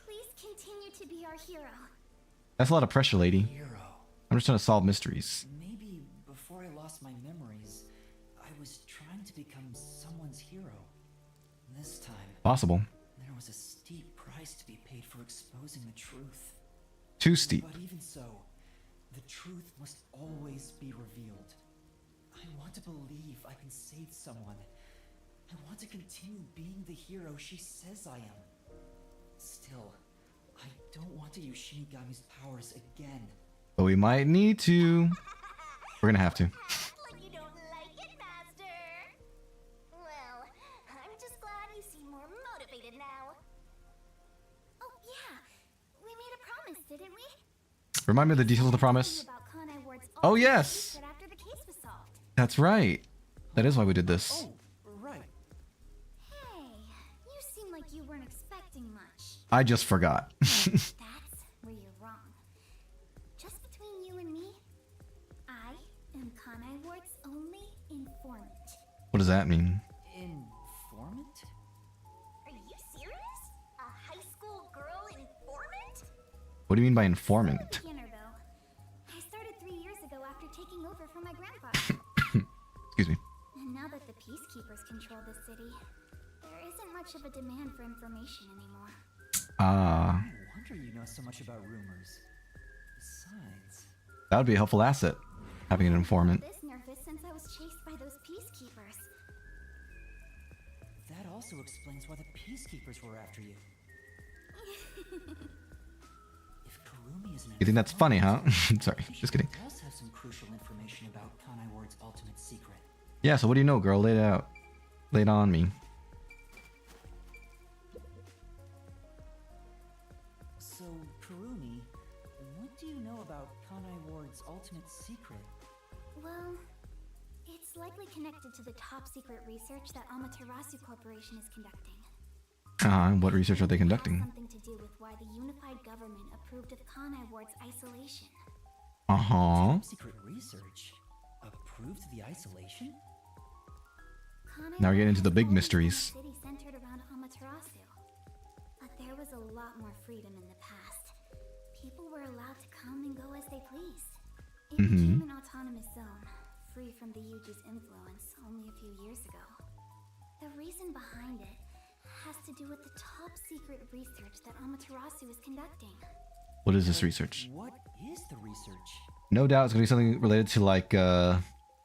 Please continue to be our hero. That's a lot of pressure, lady. Hero. I'm just trying to solve mysteries. Maybe before I lost my memories, I was trying to become someone's hero. This time, Possible. there was a steep price to be paid for exposing the truth. Too steep. But even so, the truth must always be revealed. I want to believe I can save someone. I want to continue being the hero she says I am. Still, I don't want to use Shinigami's powers again. But we might need to. We're gonna have to. Like you don't like it, Master. Well, I'm just glad you seem more motivated now. Oh yeah, we made a promise, didn't we? Remind me of the details of the promise. Oh, yes. After the case was solved. That's right. That is why we did this. Oh, right. Hey, you seem like you weren't expecting much. I just forgot. That's where you're wrong. Just between you and me, I am Kanai Ward's only informant. What does that mean? Informant? Are you serious? A high school girl informant? What do you mean by informant? Beginner though. I started 3 years ago after taking over from my grandpa. Excuse me. And now that the peacekeepers control the city, there isn't much of a demand for information anymore. Ah, No wonder you know so much about rumors. Besides, that would be a helpful asset, having an informant. This nervous since I was chased by those peacekeepers. that also explains why the peacekeepers were after you. If Kurumi is an You think that's funny, huh? Sorry, just kidding. She does have some crucial information about Kanai Ward's ultimate secret. Yeah, so what do you know, girl? Lay it out. Lay it on me. So, Kurumi, what do you know about Kanai Ward's ultimate secret? Well, it's likely connected to the top secret research that Amaterasu Corporation is conducting. What research are they It has conducting? something to do with why the unified government approved of Kanai Ward's isolation. Uh-huh. Top secret research? Approved the isolation? Kanai Now we're getting Ward into the has big always been a mysteries. City centered around Amaterasu. But there was a lot more freedom in the past. People were allowed to come and go as they pleased. It became an autonomous zone, free from the Yuji's influence only a few years ago. The reason behind it has to do with the top secret research that Amaterasu is conducting. What is this research? What is the research? No doubt it's gonna be something related to like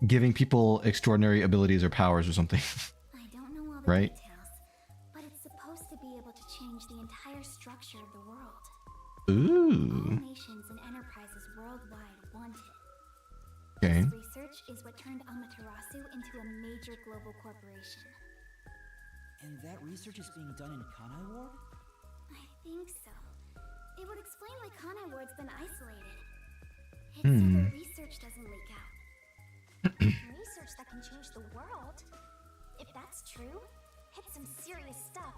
giving people extraordinary abilities or powers or something. I don't know all the Right. details, but it's supposed to be able to change the entire structure of the world. Ooh. All nations and enterprises worldwide want it. Okay. This research is what turned Amaterasu into a major global corporation. And that research is being done in Kanai Ward? I think so. It would explain why Kanai Ward's been isolated. It's so the research doesn't leak out. Research that can change the world? If that's true, it's some serious stuff.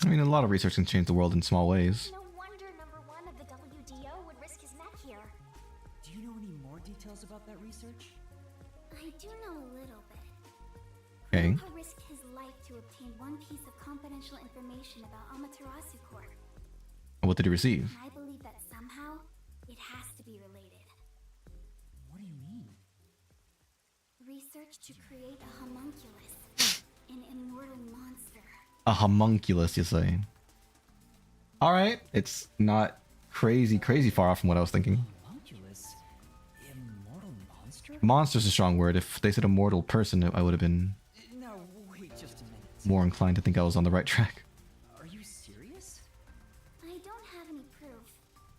I mean, a lot of research can change the world in small ways. No wonder number one of the WDO would risk his neck here. Do you know any more details about that research? I do know a little bit. obtain one piece of confidential information about Amaterasu Corp. What did he receive? And I believe that somehow it has to be related. What do you mean? Research to create a homunculus, an immortal monster. A homunculus, you say? All right, it's not crazy far off from what I was thinking. Homunculus? Immortal monster? Monster's a strong word. If they said immortal person, I would have been Now, wait just a minute. more inclined to think I was on the right track. Are you serious? I don't have any proof.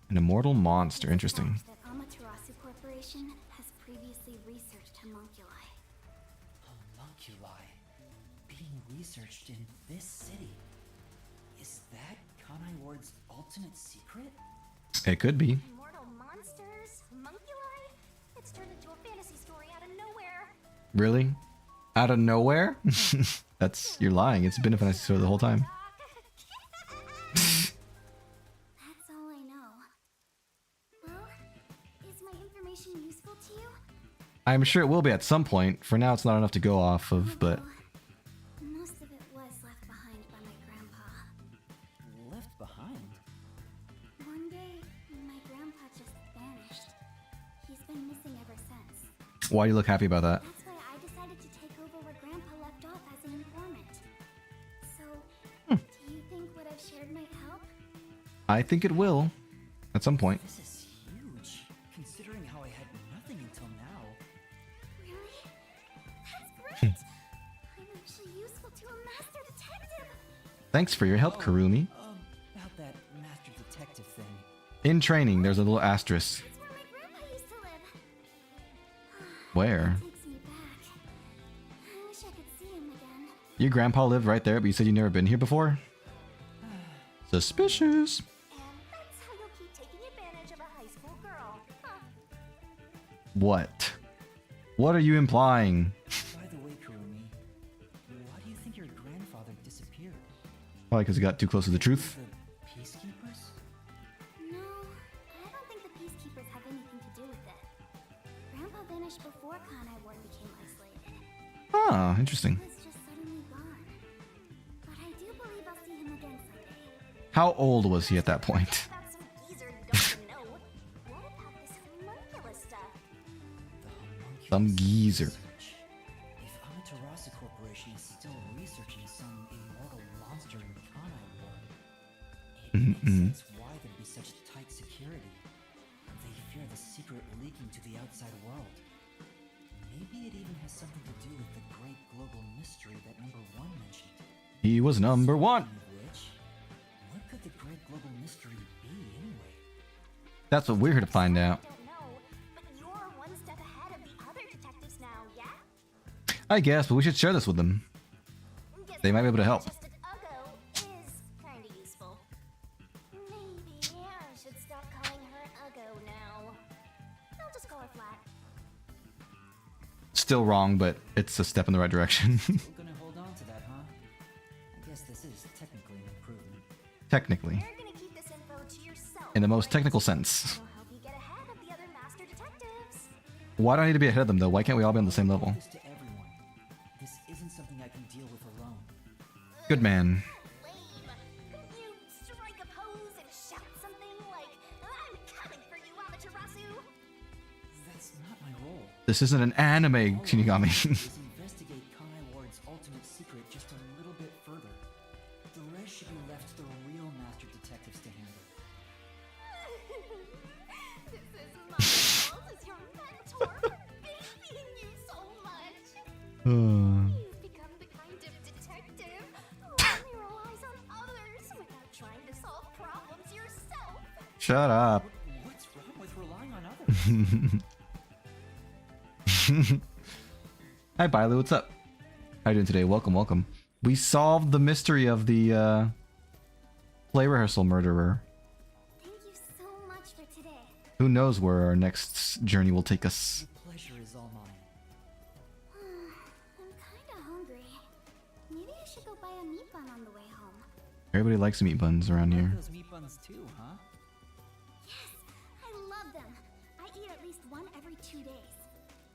An immortal monster, It's a interesting. fact that Amaterasu Corporation has previously researched homunculi. Homunculi being researched in this city. Is that Kanai Ward's ultimate secret? It could be. Immortal monsters? Homunculi? It's turned into a fantasy story out of nowhere. Really? Out of nowhere? You're lying. It's been a fantasy story the whole time. That's all I know. Well, is my information useful to you? I'm sure it will be at some point. For now, it's not enough to go off of, but Most of it was left behind by my grandpa. Left behind? One day, my grandpa just vanished. He's been missing ever since. why do you look happy about that? That's why I decided to take over where grandpa left off as an informant. So, do you think what I've shared might help? I think it will. At some point. This is huge, considering how I had nothing until now. Really? That's great! I'm actually useful to a master detective! Thanks for your help, Karumi. About that master detective thing. In training, there's a little asterisk. That's where my grandpa used to live. Where? Takes me back. I wish I could see him again. Your grandpa lived right there, but you said you've never been here before? Suspicious. And that's how you'll keep taking advantage of a high school girl. Huh. What? What are you implying? By the way, Kurumi, why do you think your grandfather disappeared? Probably because he got too close to the truth. The peacekeepers? No, I don't think the peacekeepers have anything to do with it. Grandpa vanished before Kanai Ward became isolated. Ah, interesting. He was just suddenly gone. But I do believe I'll see him again someday. How old was he at that point? About some geezer you don't even know. What about this homunculus stuff? Some geezer. If Amaterasu Corporation is still researching some immortal monster in Kanai Ward, it makes sense why there'd be such tight security. They fear the secret leaking to the outside world. Maybe it even has something to do with the great global mystery that number 1 mentioned. He was number one. Speaking of which, what could the great global mystery be anyway? That's what we're here to find out. Don't know, but you're one step ahead of the other detectives now, yeah? I guess, but we should share this with them. Guess They might be able to help. just an Uggo is kinda useful. Maybe I should stop calling her Uggo now. I'll just call her Flat. Still wrong, but it's a step in the right direction. We're gonna hold on to that, huh? I guess this is technically an improvement. Technically. You're gonna keep this info to yourself. In the most right? technical sense. It'll help you get ahead of the other master detectives. Why do I need to be ahead of them, though? Why can't we all be on the same level? This to everyone. This isn't something I can deal with alone. Good man. Lame. Couldn't you strike a pose and shout something like, I'm coming for you, Amaterasu? That's not my role. This isn't an anime, All I Shinigami. do is investigate Kanai Ward's ultimate secret just a little bit further. The rest should be left to the real master detectives to handle. This is my fault as your mentor for babying you so much. You've become the kind of detective who only relies on others without trying to solve problems yourself. Shut up. What's wrong with relying on others? Hi, Bailu. What's up? How you doing today? Welcome, welcome. We solved the mystery of the play rehearsal murderer. Thank you so much for today. Who knows where our next journey will take us? The pleasure is all mine. I'm kinda hungry. Maybe I should go buy a meat bun on the way home. Everybody likes meat buns around here. Those meat buns too, huh? Yes, I love them. I eat at least one every 2 days.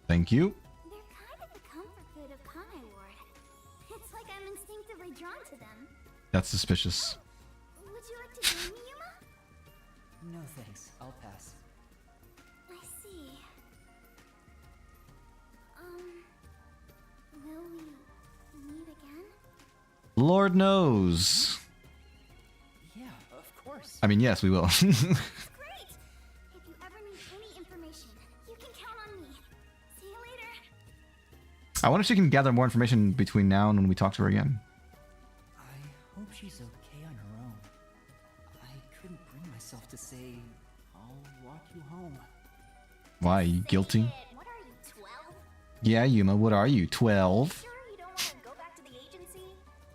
Thank you. They're kind of the comfort food of Kanai Ward. It's like I'm instinctively That's suspicious. Would you like to join me, Yuma? No thanks, I'll pass. I see. Will we meet again? Lord knows. Yeah, of course. I mean, yes, we will. Great! If you ever need any information, you can count on me. See you later. I wonder if she can gather more information between now and when we talk to her again. I hope she's okay on her own. I couldn't bring myself to say, I'll walk you home. Why? Are you guilty? Kid, what are you, 12? Yeah, Yuma, what are you, 12? Sure you don't want to go back to the agency?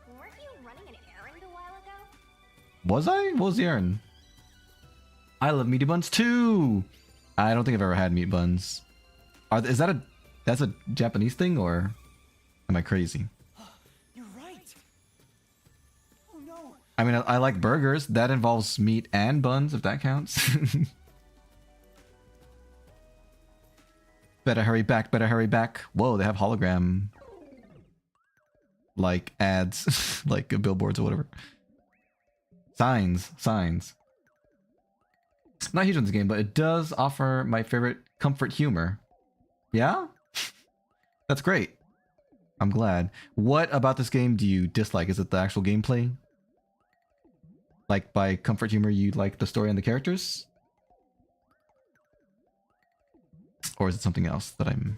Weren't you running an errand a while ago? Was I? What was the errand? I love meaty buns too! I don't think I've ever had meat buns. Is that that's a Japanese thing, or am I crazy? You're right. Oh no. I mean, I like burgers. That involves meat and buns, if that counts. Better hurry back, better hurry back. Whoa, they have hologram like ads, like billboards or whatever. Signs. Not huge on this game, but it does offer my favorite comfort humor. Yeah? That's great. I'm glad. What about this game do you dislike? Is it the actual gameplay? Like by comfort humor, you like the story and the characters? Or is it something else that I'm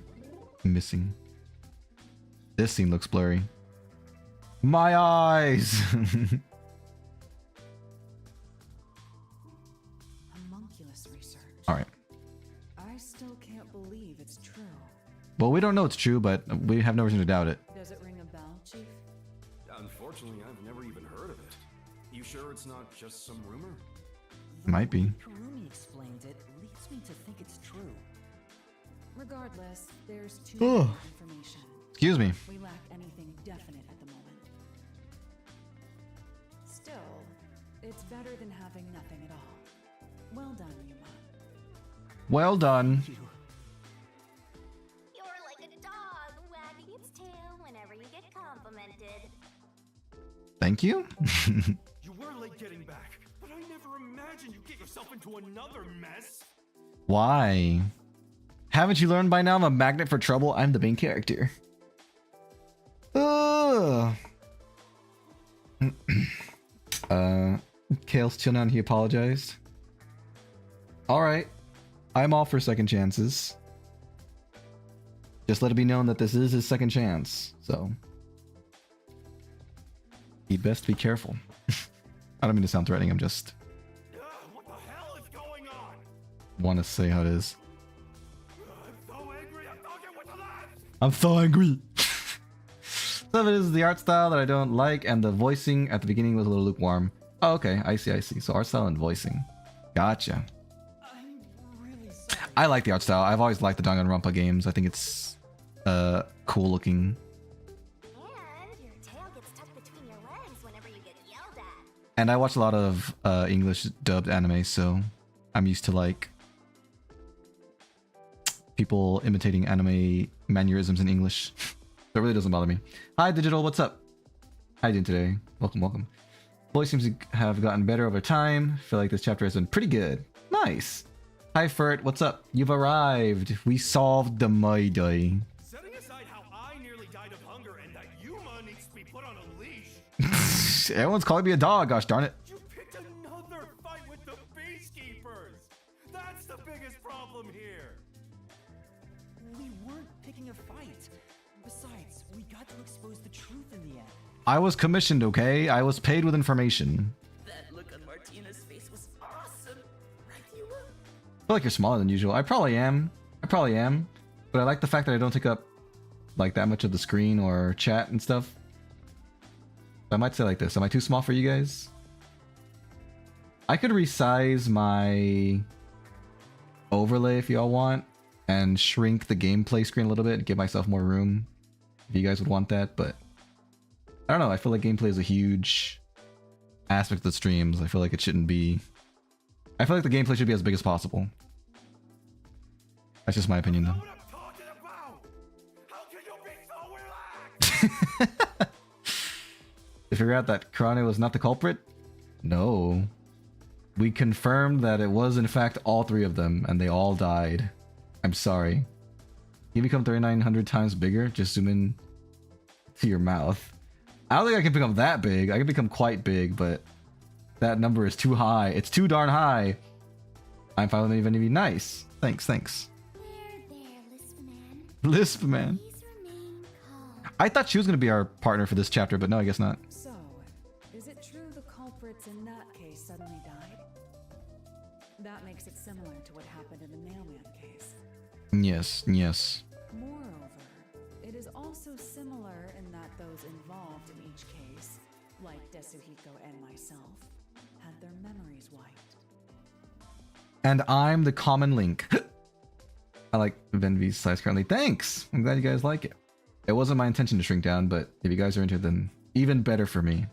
missing? This scene looks blurry. My eyes! Homunculus research. Alright. I still can't believe it's true. Well, we don't know it's true, but we have no reason to doubt it. Does it ring a bell, Chief? Unfortunately, I've never even heard of it. You sure it's not just some rumor? Might be. Kurumi explained it leads me to think it's true. Regardless, there's too Ugh. much information. Excuse me. We lack anything definite at the moment. Still, it's better than having nothing at all. Well done, Yuma. Well done. You. You're like a dog wagging its tail whenever you get complimented. Thank you. You were late getting back, but I never imagined you'd get yourself into another mess. Why? Haven't you learned by now I'm a magnet for trouble? I'm the main character. Ugh. Kale's chilling out. He apologized. Alright. I'm all for second chances. Just let it be known that this is his second chance, so he'd best be careful. I don't mean to sound threatening, I'm just What the hell is going on? want to say how it is. I'm so angry, I don't get what to laugh. I'm so angry. Some of it is the art style that I don't like, and the voicing at the beginning was a little lukewarm. Oh, okay, I see. So art style and voicing. Gotcha. I'm really sorry. I like the art style. I've always liked the Danganronpa games. I think it's cool looking. And your tail gets tucked between your legs whenever you get yelled at. And I watch a lot of English dubbed anime, so I'm used to like people imitating anime mannerisms in English. That really doesn't bother me. Hi, Digital. What's up? How you doing today? Welcome. Voice seems to have gotten better over time. Feel like this chapter has been pretty good. Nice. Hi, Furt. What's up? You've arrived. We solved the Mayday. Setting aside how I nearly died of hunger and that Yuma needs to be put on a leash, Everyone's calling me a dog. Gosh darn it. you picked another fight with the Peacekeepers. That's the biggest problem here. We weren't picking a fight. Besides, we got to expose the truth in the end. I was commissioned, okay? I was paid with information. That look on Martina's face was awesome. Right, Yuma? I feel like you're smaller than usual. I probably am. But I like the fact that I don't take up like that much of the screen or chat and stuff. I might say like this. Am I too small for you guys? I could resize my overlay if y'all want and shrink the gameplay screen a little bit and give myself more room if you guys would want that, but I don't know. I feel like gameplay is a huge aspect of the streams. I feel like it shouldn't be... I feel like the gameplay should be as big as possible. That's just my opinion, though. What I'm talking about? How can you be so relaxed? to figure out that Karane was not the culprit? No. We confirmed that it was in fact all three of them, and they all died. I'm sorry. You become 3,900 times bigger? Just zoom in to your mouth. I don't think I can become that big. I can become quite big, but that number is too high. It's too darn high. I'm fine with even be nice. Thanks. There, Lisp Man. Lisp Man. Please remain calm. I thought she was going to be our partner for this chapter, but no, I guess not. So, is it true the culprits in that case suddenly died? That makes it similar to what happened in the mailman case. Yes. Moreover, it is also similar in that those involved in each case, like Desuhiko and myself, had their memories wiped. And I'm the common link. I like Venvi's size currently. Thanks! I'm glad you guys like it. It wasn't my intention to shrink down, but if you guys are into it, then even better for me.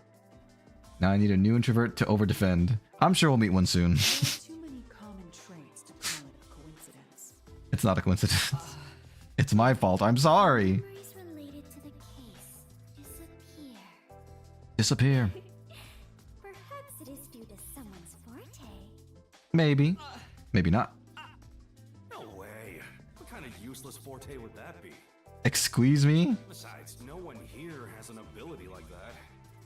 Now I need a new introvert to over-defend. I'm sure we'll meet one soon. Too many common traits to call it a coincidence. It's not a coincidence. It's my fault. I'm sorry. Memories related to the case Disappear. disappear. Perhaps it is due to someone's forte. Maybe. Maybe not. No way. What kind of useless forte would that be? Excuse me? Besides, no one here has an ability like that.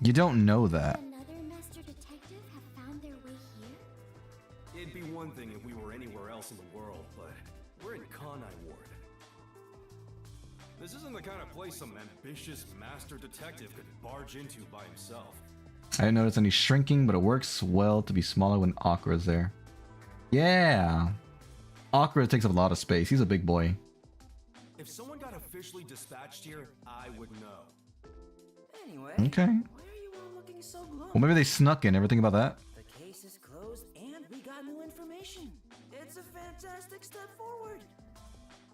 You don't know that. Another master detective have found their way here? It'd be one thing if we were anywhere else in the world, but we're in Kanai Ward. This isn't the kind of place some ambitious master detective could barge into by himself. I didn't notice any shrinking, but it works well to be smaller when Akira is there. Yeah. Akira takes up a lot of space. He's a big boy. If someone got officially dispatched here, I would know. Anyway, Okay. why are you all looking so glum? Well, maybe they snuck in. Ever think about that? The case is closed and we got new information. It's a fantastic step forward.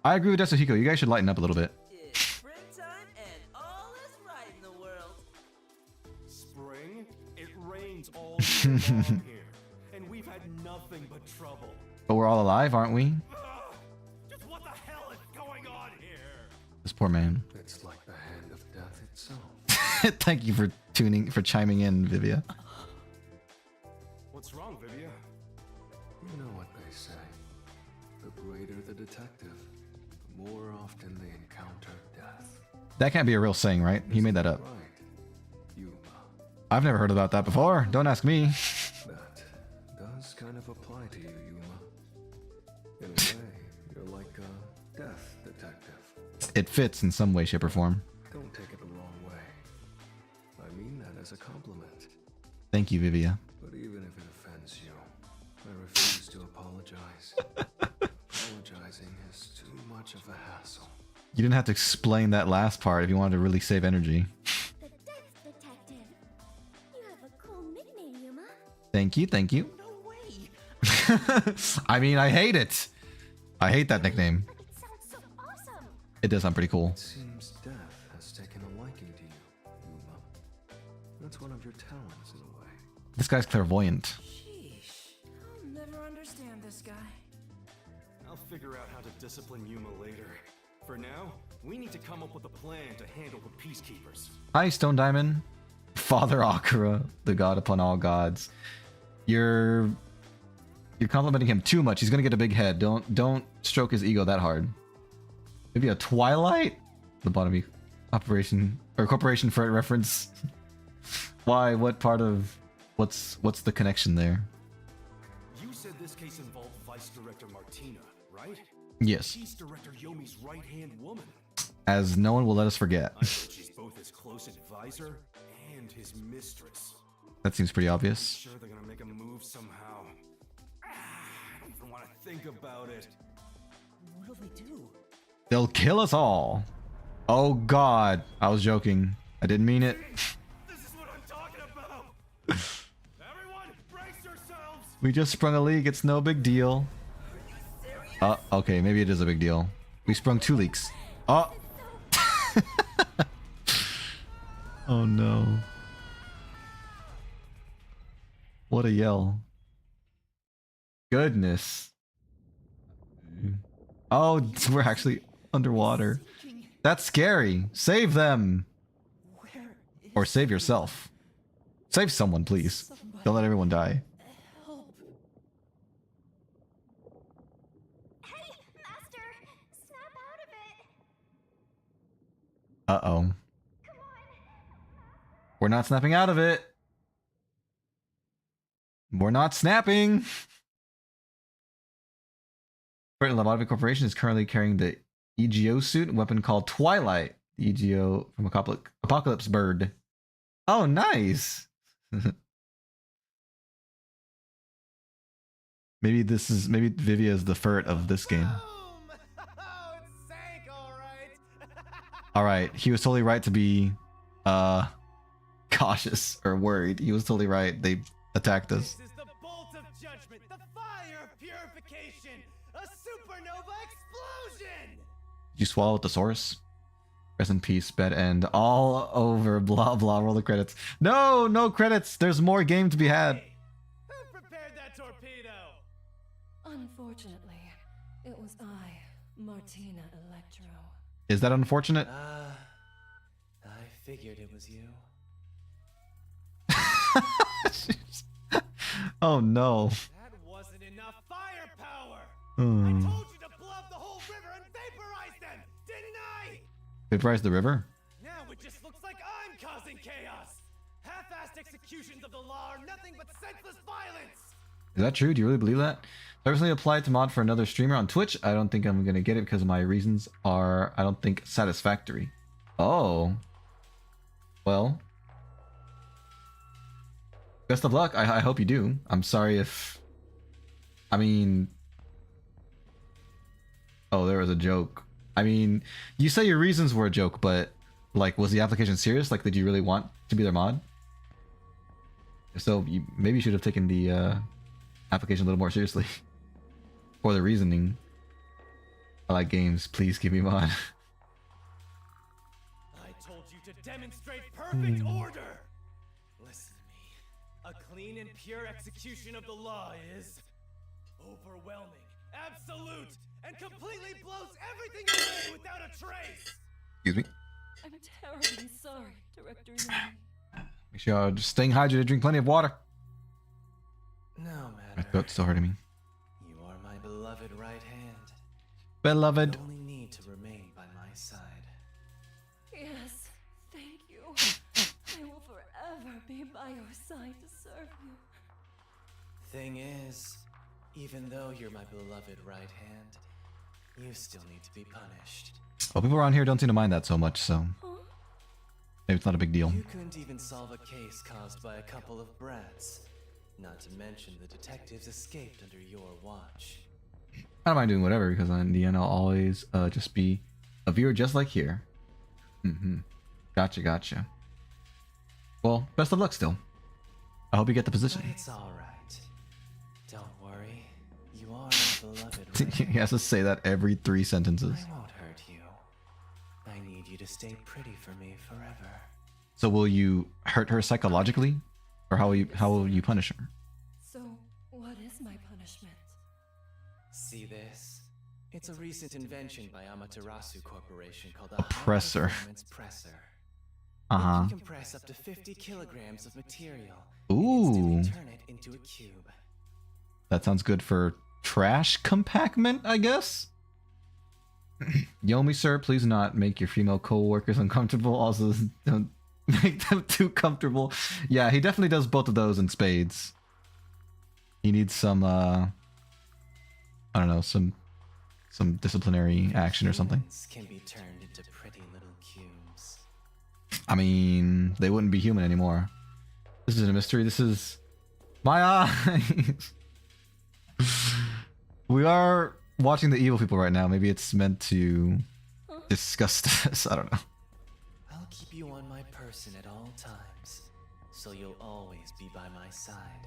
I agree with Desuhiko. You guys should lighten up a little bit. It's springtime and all is right in the world. Spring? It rains all year long here, and we've had nothing but trouble. But we're all alive, aren't we? Ugh, just what the hell is going on here? This poor man. It's like the hand of death itself. Thank you for chiming in, Vivia. What's wrong, Vivia? You know what they say. The greater the detective, the more often they encounter death. That can't be a real saying, right? He made that up. Right. Yuma. I've never heard about that before. Don't ask me. That does kind of apply to you, Yuma. In a way, you're like a death detective. It fits in some way, shape, or form. Don't take it the wrong way. I mean that as a compliment. Thank you, Vivia. But even if it offends you, I refuse to apologize. Apologizing is too much of a hassle. You didn't have to explain that last part if you wanted to really save energy. The Death Detective. You have a cool nickname, Yuma. Thank you. No way. I mean, I hate it. I hate that nickname. But it sounds so awesome. It does sound pretty cool. It seems death has taken a liking to you, Yuma. That's one of your talents in a way. This guy's clairvoyant. Sheesh. I'll never understand this guy. I'll figure out how to discipline Yuma later. For now, we need to come up with a plan to handle the peacekeepers. Hi, Stone Diamond. Father Akira, the god upon all gods. You're complimenting him too much. He's gonna get a big head. Don't stroke his ego that hard. Maybe a Twilight? The bottom of Operation or Corporation for it reference. Why? What part of what's the connection there? You said this case involved Vice Director Martina, right? Yes. She's Director Yomi's right-hand woman. As no one will let us forget. I bet she's both his close advisor and his mistress. That seems pretty obvious. Sure, they're gonna make a move somehow. I don't even want to think about it. What'll they do? They'll kill us all. Oh god. I was joking. I didn't mean it. This is what I'm talking about. Everyone, brace yourselves. We just sprung a leak. It's no big deal. Okay, maybe it is a big deal. We sprung 2 leaks. Oh. Oh no. What a yell. Goodness. Oh, we're actually underwater. That's scary. Save them. Where is Or save yourself. Save someone, please. Don't let everyone die. Hey, Master! Snap out of it! Uh-oh. Come on! We're not snapping out of it. We're not snapping. Britain Lobotomy Corporation is currently carrying the EGO suit, a weapon called Twilight. The EGO from Apocalypse Bird. Oh, nice. maybe Vivia is the ferret of this game. All right, he was totally right to be cautious or worried. He was totally right. They attacked us. This is the bolt of judgment, the fire of purification, a supernova explosion! Did you swallow the source? Rest in peace, bed end. All over, blah blah. Roll the credits. No, no credits. There's more game to be had. Hey, who prepared that torpedo? Unfortunately, it was I, Martina Electro. Is that unfortunate? I figured it was you. Oh no. That wasn't enough firepower! I Hmm. told you to blow up the whole river and vaporize them, didn't I? Vaporize the river? Now it just looks like I'm causing chaos! Half-assed executions of the law are nothing but senseless violence! Is that true? Do you really believe that? I recently applied to mod for another streamer on Twitch. I don't think I'm gonna get it because my reasons are, I don't think, satisfactory. Oh. Well. Best of luck. I hope you do. I'm sorry if... I mean... Oh, there was a joke. I mean, you say your reasons were a joke, but, like, was the application serious? Like, did you really want to be their mod? If so, maybe you should have taken the application a little more seriously. For the reasoning. I like games. Please give me mod. I told you to demonstrate perfect order! Listen to me. A clean and pure execution of the law is overwhelming, absolute, and completely blows everything away without a trace! Excuse me. I'm terribly sorry, Director Yumi. Make sure you're just staying hydrated, drink plenty of water. No My matter. throat's still hurting me. You are my beloved right hand. Beloved. You only need to remain by my side. Yes, thank you. I will forever be by your side to serve you. Thing is, even though you're my beloved right hand, you still need to be punished. Well, people around here don't seem to mind that so much, so Huh? maybe it's not a big deal. You couldn't even solve a case caused by a couple of brats. Not to mention the detectives escaped under your watch. I don't mind doing whatever because in the end I'll always just be a viewer just like here. Gotcha. Well, best of luck still. I hope you get the position. But it's alright. Don't worry. You are my beloved right He has to say that every 3 sentences. I won't hurt you. I need you to stay pretty for me forever. So will you hurt her psychologically? Or how will you punish her? So, what is my punishment? See this? It's a recent invention by Amaterasu Corporation called A presser. high-performance presser. Uh-huh. It can compress up to 50 kilograms of material. Ooh. And instantly turn it into a cube. That sounds good for trash compactment, I guess? Yomi, sir, please not make your female co-workers uncomfortable. Also, don't make them too comfortable. Yeah, he definitely does both of those in spades. He needs some, I don't know, some disciplinary action or something. Humans can be turned into pretty little cubes. I mean, they wouldn't be human anymore. This isn't a mystery. This is my eyes. We are watching the evil people right now. Maybe it's meant to disgust us. I don't know. I'll keep you on my person at all times, so you'll always be by my side.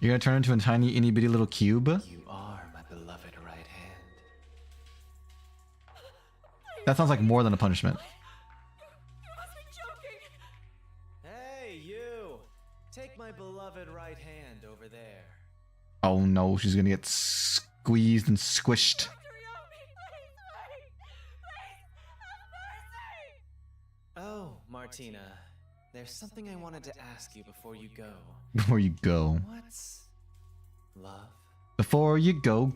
You're gonna turn into a tiny, itty bitty little cube? You are my beloved right hand. That sounds like more than a punishment. You must be joking! Hey, you! Take my beloved right hand over there. Oh no, she's gonna get squeezed and squished. Oh, Martina. there's something I wanted to ask you before you go. Before you go. What's love? Before you go.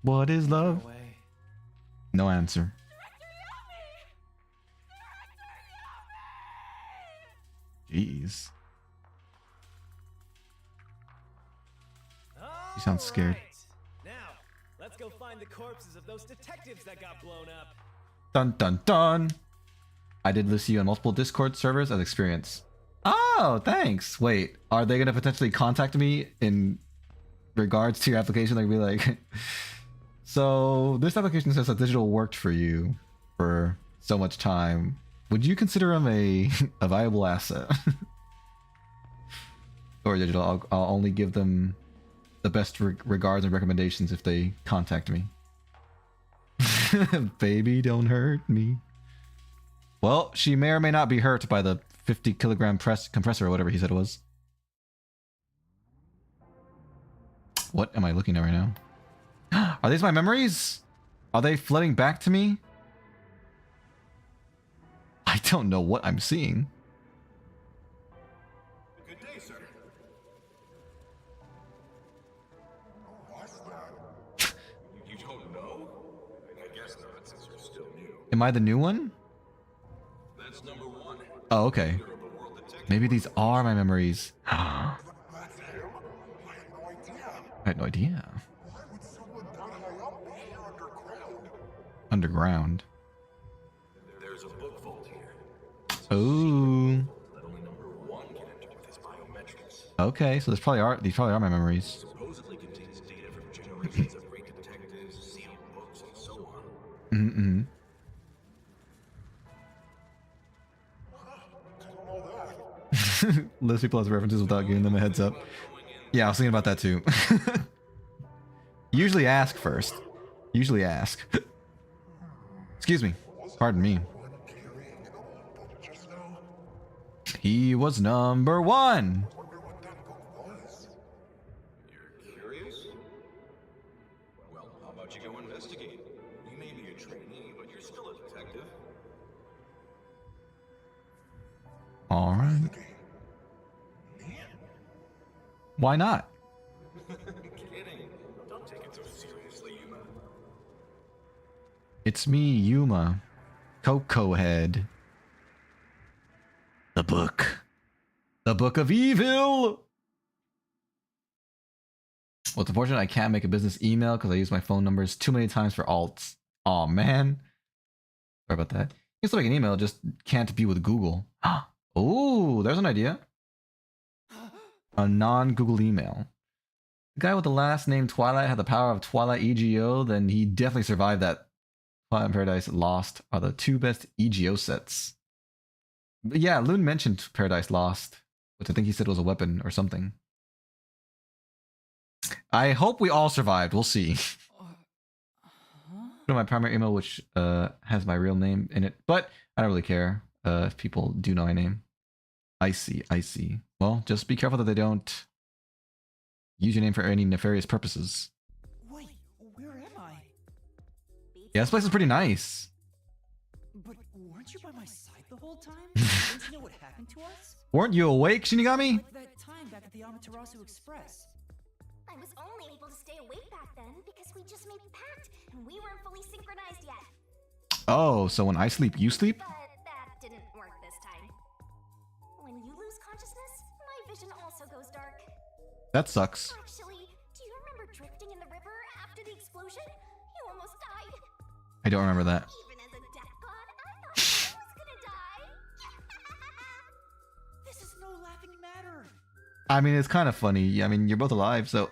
What is love? Away. No answer. Jeez. You sound scared. Now, let's go find the corpses of those detectives that got blown up. Dun dun dun. I did list you on multiple Discord servers as experience. Oh, thanks. Wait, are they gonna potentially contact me in regards to your application? Like, be like, so this application says that digital worked for you for so much time. Would you consider them a viable asset? Or digital, I'll only give them the best regards and recommendations if they contact me. Baby, don't hurt me. Well, she may or may not be hurt by the 50 kilogram compressor or whatever he said it was. What am I looking at right now? Are these my memories? Are they flooding back to me? I don't know what I'm seeing. Good day, sir. You don't know? I guess not, since you're still new. Am I the new one? That's number one. Oh, okay. You're the world detective. Maybe these are my memories. I had no idea. Underground. There's a book vault here. Oh. That only number one can enter with his biometrics. Okay, so these probably are my memories. Supposedly contains data from generations of great detectives, sealed books, and so on. Mm-hmm. List people as references without giving them a heads up. Yeah, I was thinking about that too. Usually ask first. Usually ask. Excuse me. Pardon me. He was number one. You're curious? Well, how about you go investigate? You may be a trainee, but you're still a detective. All right. Why not? Kidding. Don't take it so seriously, Yuma. It's me, Yuma. Coco Head. The book. The Book of Evil! Well, it's unfortunate I can't make a business email because I use my phone numbers too many times for alts. Aw, man. Sorry about that. You can still make an email, just can't be with Google. Oh, there's an idea. A non-Google email. The guy with the last name Twilight had the power of Twilight EGO, then he definitely survived that. Twilight and Paradise Lost are the two best EGO sets. But yeah, Loon mentioned Paradise Lost, which I think he said was a weapon or something. I hope we all survived. We'll see. My primary email, which has my real name in it, but I don't really care if people do know my name. I see. Well, just be careful that they don't use your name for any nefarious purposes. Wait, where am I? Yeah, this place is pretty nice. But weren't you by my side the whole time? Didn't you know what happened to us? Weren't you awake, Shinigami? Like that time back at the Amaterasu Express. I was only able to stay awake back then because we just made a pact and we weren't fully synchronized yet. Oh, so when I sleep, you sleep? But that didn't work this time. When you lose consciousness, my vision also goes dark. That sucks. Actually, do you remember drifting in the river after the explosion? You almost died. I don't remember that. Even as a death god, I thought I was gonna die. This is no laughing matter. I mean, it's kind of funny. I mean, you're both alive, so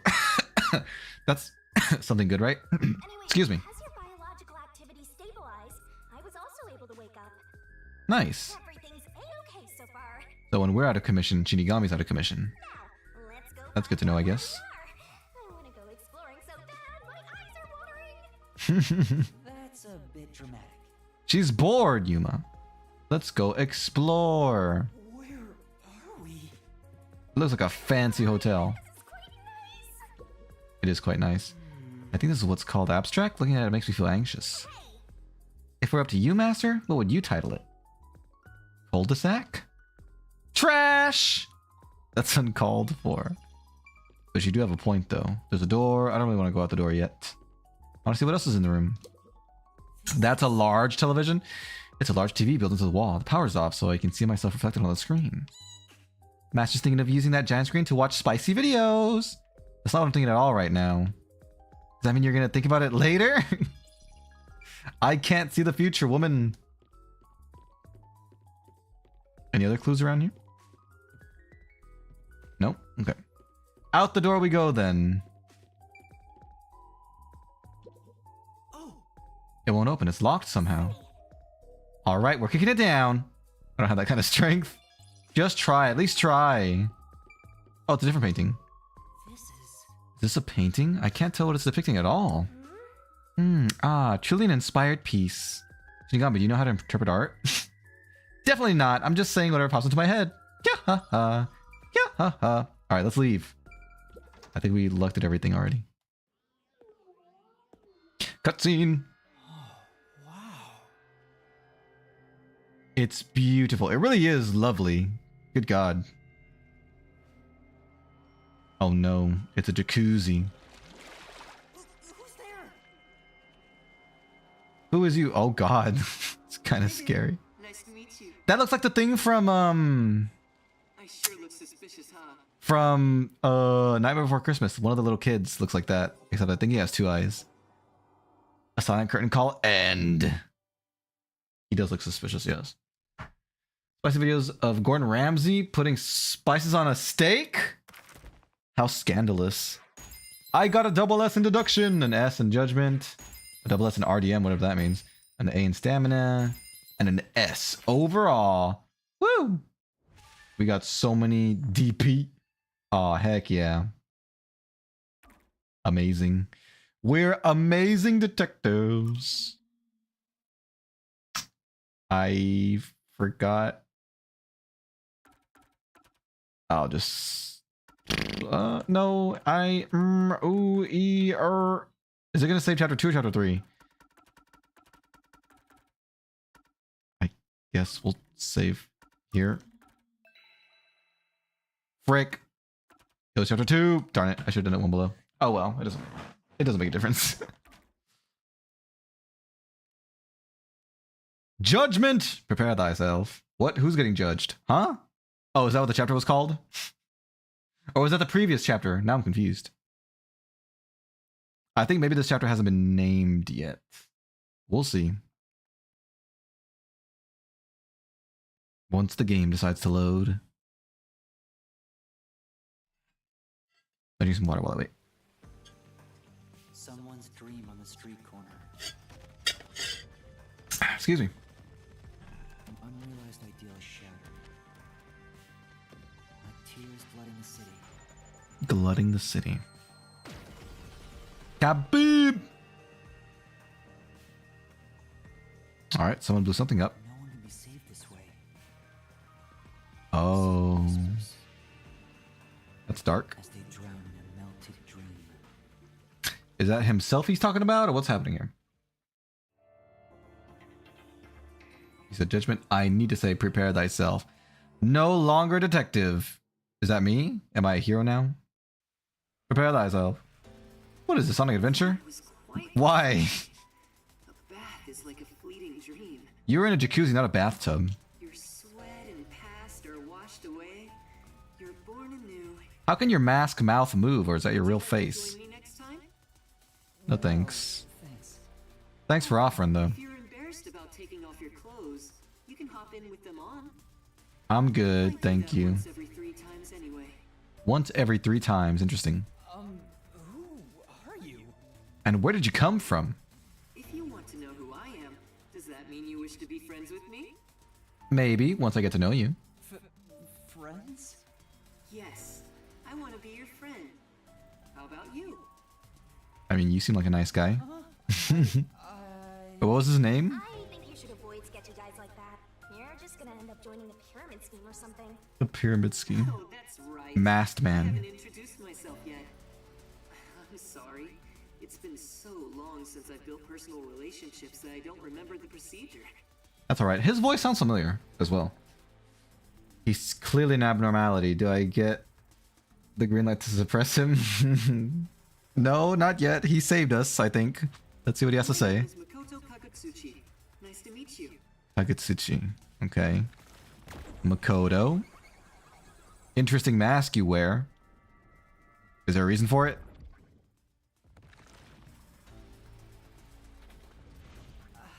that's something good, right? Anyway, Excuse me. as your biological activity stabilized, I was also able to wake up. Nice. Everything's a-okay so far. So when we're out of commission, Shinigami's out of commission. Now, let's go. That's good to know, I guess. I want to go exploring so bad, my eyes are watering. That's a bit dramatic. She's bored, Yuma. Let's go explore. Where are we? It looks like a fancy hotel. This is quite nice. It is quite nice. I think this is what's called abstract. Looking at it makes me feel anxious. If we're up to you, Master, what would you title it? Cul-de-sac? Trash! That's uncalled for. But you do have a point, though. There's a door. I don't really want to go out the door yet. I want to see what else is in the room. That's a large television. It's a large TV built into the wall. The power's off, so I can see myself reflected on the screen. Master's thinking of using that giant screen to watch spicy videos. That's not what I'm thinking at all right now. Does that mean you're going to think about it later? I can't see the future, woman. Any other clues around here? Nope. Okay. Out the door we go then. It won't open. It's locked somehow. All right, we're kicking it down. I don't have that kind of strength. Just try. At least try. Oh, it's a different painting. Is this a painting? I can't tell what it's depicting at all. Chilean-inspired piece. Shinigami, do you know how to interpret art? Definitely not. I'm just saying whatever pops into my head. Yeah-ha-ha. Yeah-ha-ha. All right, let's leave. I think we looked at everything already. Cutscene. It's beautiful. It really is lovely. Good God. Oh no, it's a jacuzzi. Who's there? Who is you? Oh God. It's kind of scary. Nice to meet you. That looks like the thing from I sure look suspicious, huh? from Nightmare Before Christmas. One of the little kids looks like that, except I think he has 2 eyes. A silent curtain call end. He does look suspicious, yes. Spicy videos of Gordon Ramsay putting spices on a steak? How scandalous. I got a double S in deduction, an S in judgment, a double S in RDM, whatever that means, an A in stamina, and an S overall. Woo! We got so many DP. Oh, heck yeah. Amazing. We're amazing detectives. I forgot. I'll just no, is it gonna save chapter 2 or chapter 3? I guess we'll save here. Frick. It was chapter 2. Darn it, I should have done it one below. Oh well, it doesn't make a difference. Judgment! Prepare thyself. What? Who's getting judged? Huh? Oh, is that what the chapter was called? Or was that the previous chapter? Now I'm confused. I think maybe this chapter hasn't been named yet. We'll see. Once the game decides to load. I need some water while I wait. Someone's dream on the street corner. Excuse me. An unrealized ideal is shattered. Like tears flooding the city. Glutting the city. Kaboom! Alright, someone blew something up. No one can be saved this way. Oh. That's dark. As they drown in a melted dream. Is that himself he's talking about, or what's happening here? He said, judgment, I need to say, prepare thyself. No longer detective. Is that me? Am I a hero now? Prepare thyself. What is this, Sonic Adventure? Why? A bath is like a fleeting dream. You're in a jacuzzi, not a bathtub. Your sweat and past are washed away. You're born anew. How can your mask mouth move, or is that your real face? Join me next time? No thanks. Thanks. Thanks for offering, though. If you're embarrassed about taking off your clothes, you can hop in with them on. I'm good, thank you. Once every 3 times anyway. Once every 3 times, interesting. Who are you? And where did you come from? If you want to know who I am, does that mean you wish to be friends with me? Maybe, once I get to know you. Friends? Yes, I want to be your friend. How about you? I mean, you seem like a nice guy. What was his name? I think you should avoid sketchy guys like that. You're just gonna end up joining a pyramid scheme or something. The pyramid scheme. Oh, that's right. Masked I man. haven't introduced myself yet. I'm sorry. It's been so long since I've built personal relationships that I don't remember the procedure. That's alright. His voice sounds familiar as well. He's clearly an abnormality. Do I get the green light to suppress him? No, not yet. He saved us, I think. Let's see what he has to say. Makoto Kakatsuchi. Nice to meet you. Takatsuchi. Okay. Makoto. Interesting mask you wear. Is there a reason for it?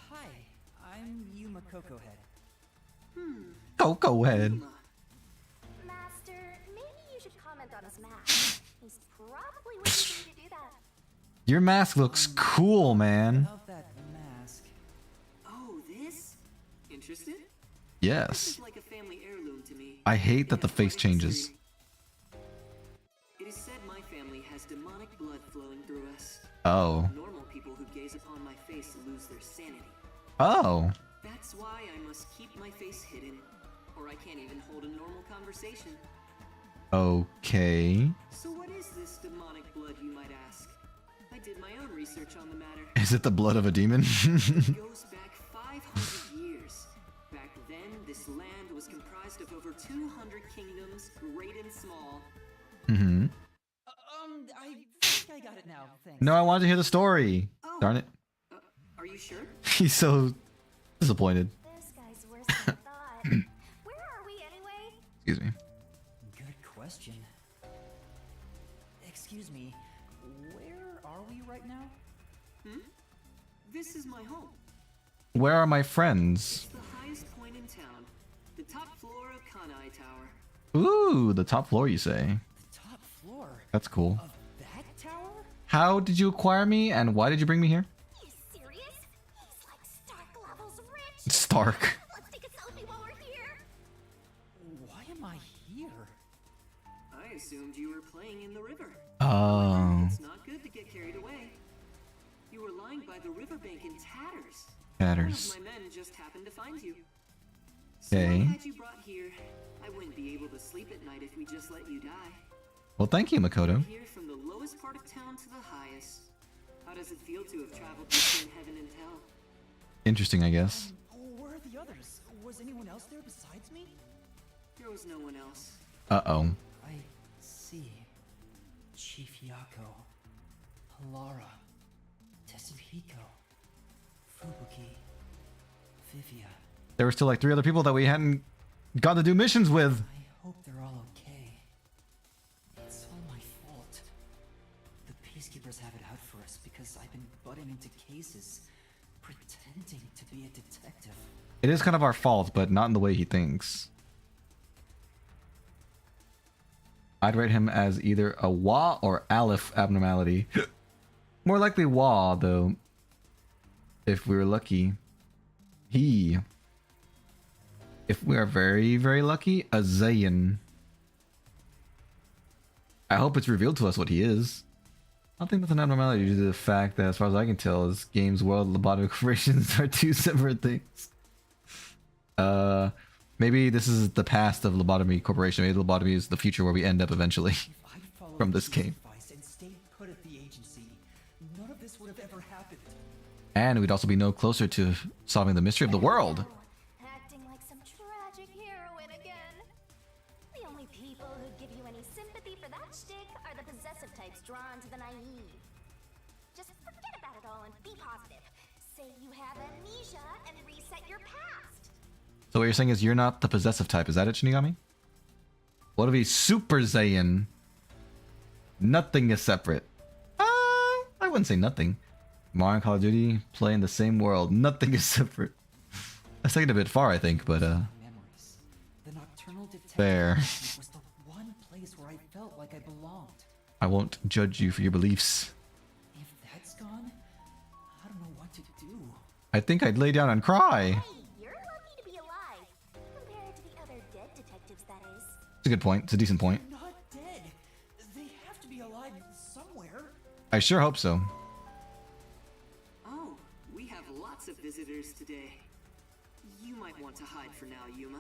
Hi, I'm Yuma Coco Head. Coco Head. Yuma. Master, maybe you should comment on his mask. He's probably waiting for you to do that. Your mask looks cool, man. About that mask. Oh, this? Interested? This Yes. is like a family heirloom to me. I hate that the It has face quite a changes. history. It is said my family has demonic blood flowing through us. Oh. Normal people who gaze upon my face lose their sanity. Oh. That's why I must keep my face hidden, or I can't even hold a normal conversation. Okay. So what is this demonic blood, you might ask? I did my own research on the matter. Is it the blood of a demon? It goes back 500 years. Back then, this land was comprised of over 200 kingdoms, great and small. Mm-hmm. I think I got it now, thanks. No, I wanted to hear the story. Darn it. Are you sure? He's so disappointed. This guy's worse than I thought. Where are we anyway? Excuse me. Good question. Excuse me, where are we right now? This is my home. Where are my friends? The highest point in town. The top floor of Kanai Tower. Ooh, the top floor, you say? The top floor That's cool. of that tower? How did you acquire me, and why did you bring me here? You serious? He's like Stark levels rich. Stark. Let's take a selfie while we're here. Why am I here? I assumed you were playing in the river. Oh. It's not good to get carried away. You were lying by the riverbank in tatters. Tatters. One of my men just happened to find you. So Okay. I had you brought here. I wouldn't be able to sleep at night if we just let you die. Well, thank you, Makoto. Here from the lowest part of town to the highest. How does it feel to have traveled between heaven and hell? Interesting, I guess. Where are the others? Was anyone else there besides me? There was no one else. Uh-oh. I see. Chief Yako, Halara, Tetsuhiko, Fubuki, Vivia. There were still like 3 other people that we hadn't got to do missions with. I hope they're all okay. It's all my fault. The peacekeepers have it out for us because I've been butting into cases, pretending to be a detective. It is kind of our fault, but not in the way he thinks. I'd rate him as either a Wa or Aleph abnormality. More likely Wa, though. If we were lucky. He. If we are very, very lucky, a Zayn. I hope it's revealed to us what he is. I don't think that's an abnormality due to the fact that, as far as I can tell, this game's world and lobotomy corporations are 2 separate things. Maybe this is the past of Lobotomy Corporation. Maybe lobotomy is the future where we end up eventually from this game. And stayed put at the agency, none of this would have ever happened. And we'd also be no closer to solving the mystery of the world. Acting like some tragic heroine again. The only people who'd give you any sympathy for that shtick are the possessive types drawn to the naive. Just forget about it all and be positive. Say you have amnesia and reset your past. So what you're saying is you're not the possessive type. Is that it, Shinigami? What if he's Super Saiyan? Nothing is separate. I wouldn't say nothing. Mario and Call of Duty play in the same world. Nothing is separate. That's taking it a bit far, I think, but Memories. The nocturnal detective fair. was the one place where I felt like I belonged. I won't judge you for your beliefs. If that's gone, I don't know what to do. I think I'd lay down and cry. Hey, you're lucky to be alive. Compared to the other dead detectives, that is. It's a good point. It's a decent point. They're not dead. They have to be alive somewhere. I sure hope so. Oh, we have lots of visitors today. You might want to hide for now, Yuma.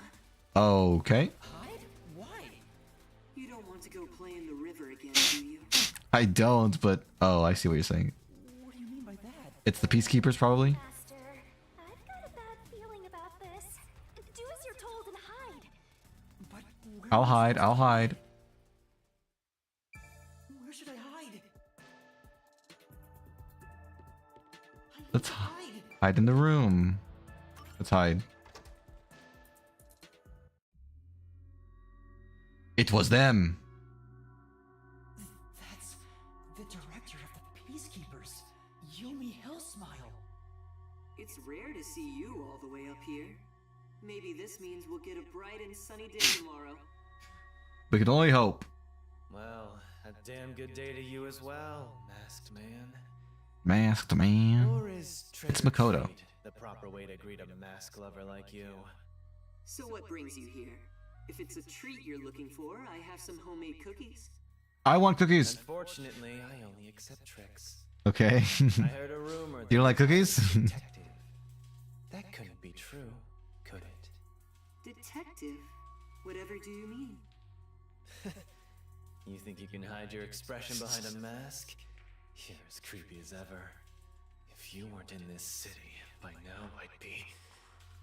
Okay. Hide? Why? You don't want to go play in the river again, do you? I don't, but oh, I see what you're saying. What do you mean by that? It's the Peacekeepers, probably. Master, I've got a bad feeling about this. Do as you're told and hide. But I'll hide. I'll hide. Where should I hide? Let's hide in the room. Let's hide. It was them. That's the director of the Peacekeepers, Yumi Hellsmile. It's rare to see you all the way up here. Maybe this means we'll get a bright and sunny day tomorrow. We can only hope. Well, a damn good day to you as well, masked man. Masked man. Or is trick It's or Makoto. treat the proper way to greet a mask lover like you? So what brings you here? If it's a treat you're looking for, I have some homemade cookies. I want cookies. Unfortunately, I only accept tricks. Okay. I heard a rumor that You don't like cookies? detective. That couldn't be true, could it? Detective? Whatever do you mean? You think you can hide your expression behind a mask? You're as creepy as ever. If you weren't in this city, by now I'd be...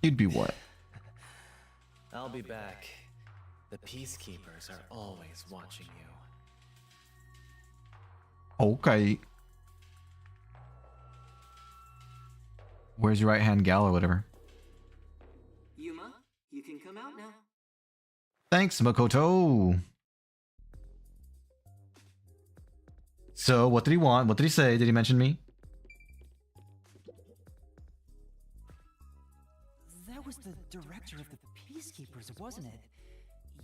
You'd be what? I'll be back. The Peacekeepers are always watching you. Okay. Where's your right hand gal or whatever? Yuma, you can come out now. Thanks, Makoto. So, what did he want? What did he say? Did he mention me? That was the director of the Peacekeepers, wasn't it?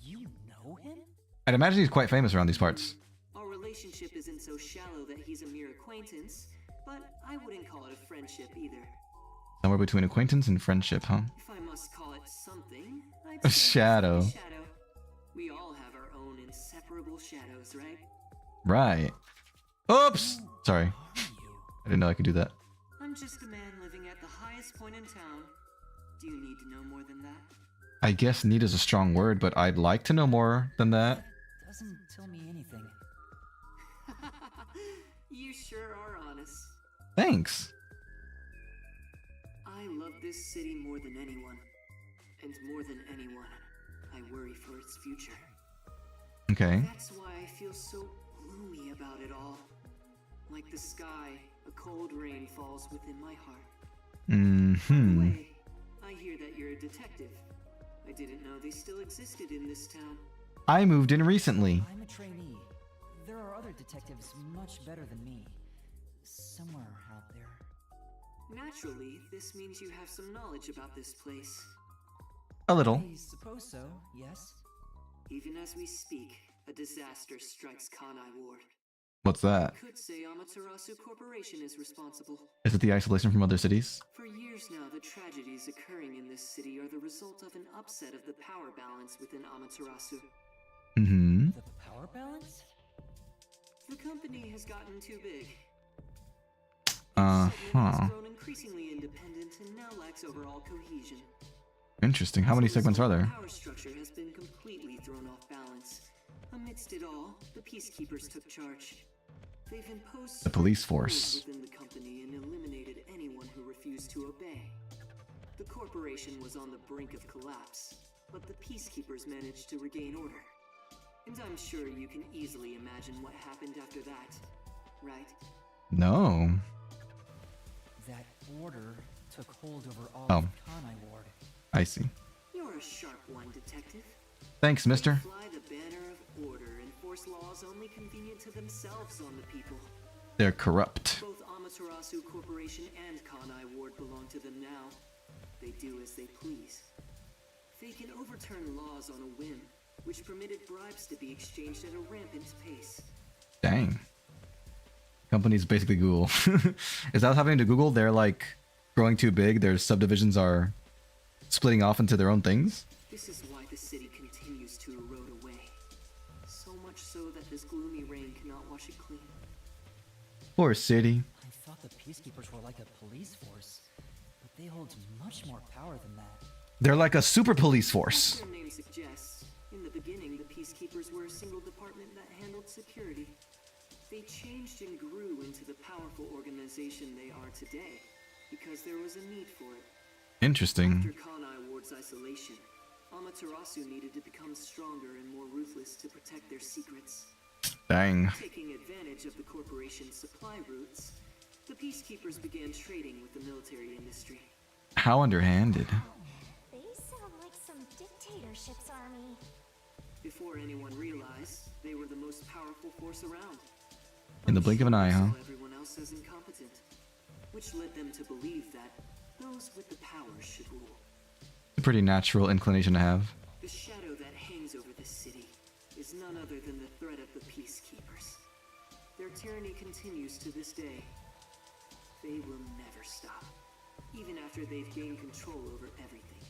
You know him? I'd imagine he's quite famous around these parts. Our relationship isn't so shallow that he's a mere acquaintance, but I wouldn't call it a friendship either. Somewhere between acquaintance and friendship, huh? If I must call it something, I'd A say shadow. it's a shadow. We all have our own inseparable shadows, right? Right. Oops! Sorry. I didn't know I could do that. I'm just a man living at the highest point in town. Do you need to know more than that? I guess need is a strong word, but I'd like to know more than that. Doesn't tell me anything. You sure are honest. Thanks. I love this city more than anyone. And more than anyone, I worry for its future. Okay. That's why I feel so gloomy about it all. Like the sky, a cold rain falls within my heart. Mm-hmm. Wait, I hear that you're a detective. I didn't know they still existed in this town. I moved in recently. I'm a trainee. There are other detectives much better than me. Somewhere out there. Naturally, this means you have some knowledge about this place. A little. I suppose so, yes. Even as we speak, a disaster strikes Kanai Ward. What's that? Could say Amaterasu Corporation is responsible. Is it the isolation from other cities? For years now, the tragedies occurring in this city are the result of an upset of the power balance within Amaterasu. Mm-hmm. The power balance? The company has gotten too big. Uh-huh. Has grown increasingly independent and now lacks overall cohesion. Interesting. How many segments are there? The power structure has been completely thrown off balance. Amidst it all, the Peacekeepers took charge. They've imposed The police strict rules force. within the company and eliminated anyone who refused to obey. The corporation was on the brink of collapse, but the Peacekeepers managed to regain order. And I'm sure you can easily imagine what happened after that, right? No. That order took hold over all Oh. of Kanai Ward. I see. You're a sharp one, detective. Thanks, mister. Fly the banner of order and force laws only convenient to themselves on the people. They're corrupt. Both Amaterasu Corporation and Kanai Ward belong to them now. They do as they please. They can overturn laws on a whim, which permitted bribes to be exchanged at a rampant pace. Dang. Company's basically Google. Is that what's happening to Google? They're like growing too big. Their subdivisions are splitting off into their own things. This is why the city continues to erode away. So much so that this gloomy rain cannot wash it clean. Poor city. I thought the Peacekeepers were like a police force, but they hold much more power than that. They're like a super police As force. their name suggests, in the beginning the Peacekeepers were a single department that handled security. They changed and grew into the powerful organization they are today, because there was a need for it. After Interesting. Kanai Ward's isolation, Amaterasu needed to become stronger and more ruthless to protect their secrets. Dang. Taking advantage of the corporation's supply routes, the peacekeepers began trading with the military industry. How underhanded. They sound like some dictatorship's army. Before anyone realized, they were the most powerful force around. In the blink of an eye, huh? Saw everyone else as incompetent, which led them to believe that those with the power should rule. A pretty natural inclination to have. The shadow that hangs over this city is none other than the threat of the peacekeepers. Their tyranny continues to this day. They will never stop, even after they've gained control over everything.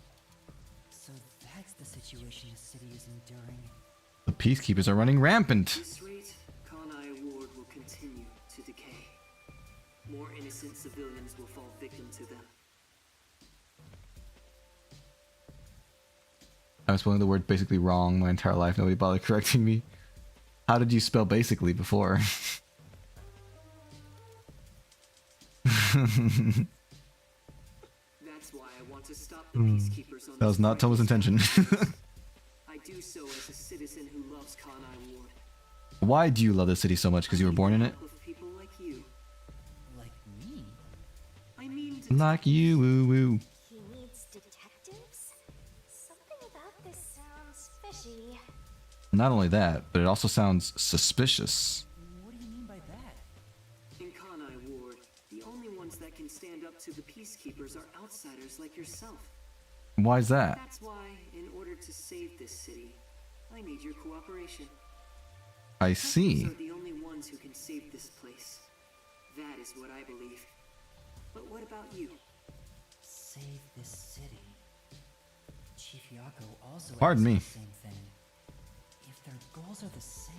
So that's the situation the city is enduring. The peacekeepers are running rampant. At this rate, Kanai Ward will continue to decay. More innocent civilians will fall victim to them. I was spelling the word basically wrong my entire life. Nobody bothered correcting me. How did you spell basically before? That's why I want to stop the peacekeepers on That was this not Tomo's intention. I do so as a citizen who loves Kanai Ward. Why do you love this city so much? Because you were born in it? Of people like you. Like me? I mean, Like you, woo woo. He needs detectives? Something about this sounds fishy. Not only that, but it also sounds suspicious. What do you mean by that? in Kanai Ward, the only ones that can stand up to the peacekeepers are outsiders like yourself. Why is that? That's why, in order to save this city, I need your cooperation. I see. Are the only ones who can save this place. That is what I believe. But what about you? Save this city. Chief Yako also Pardon asked me. the same thing. If their goals are the same.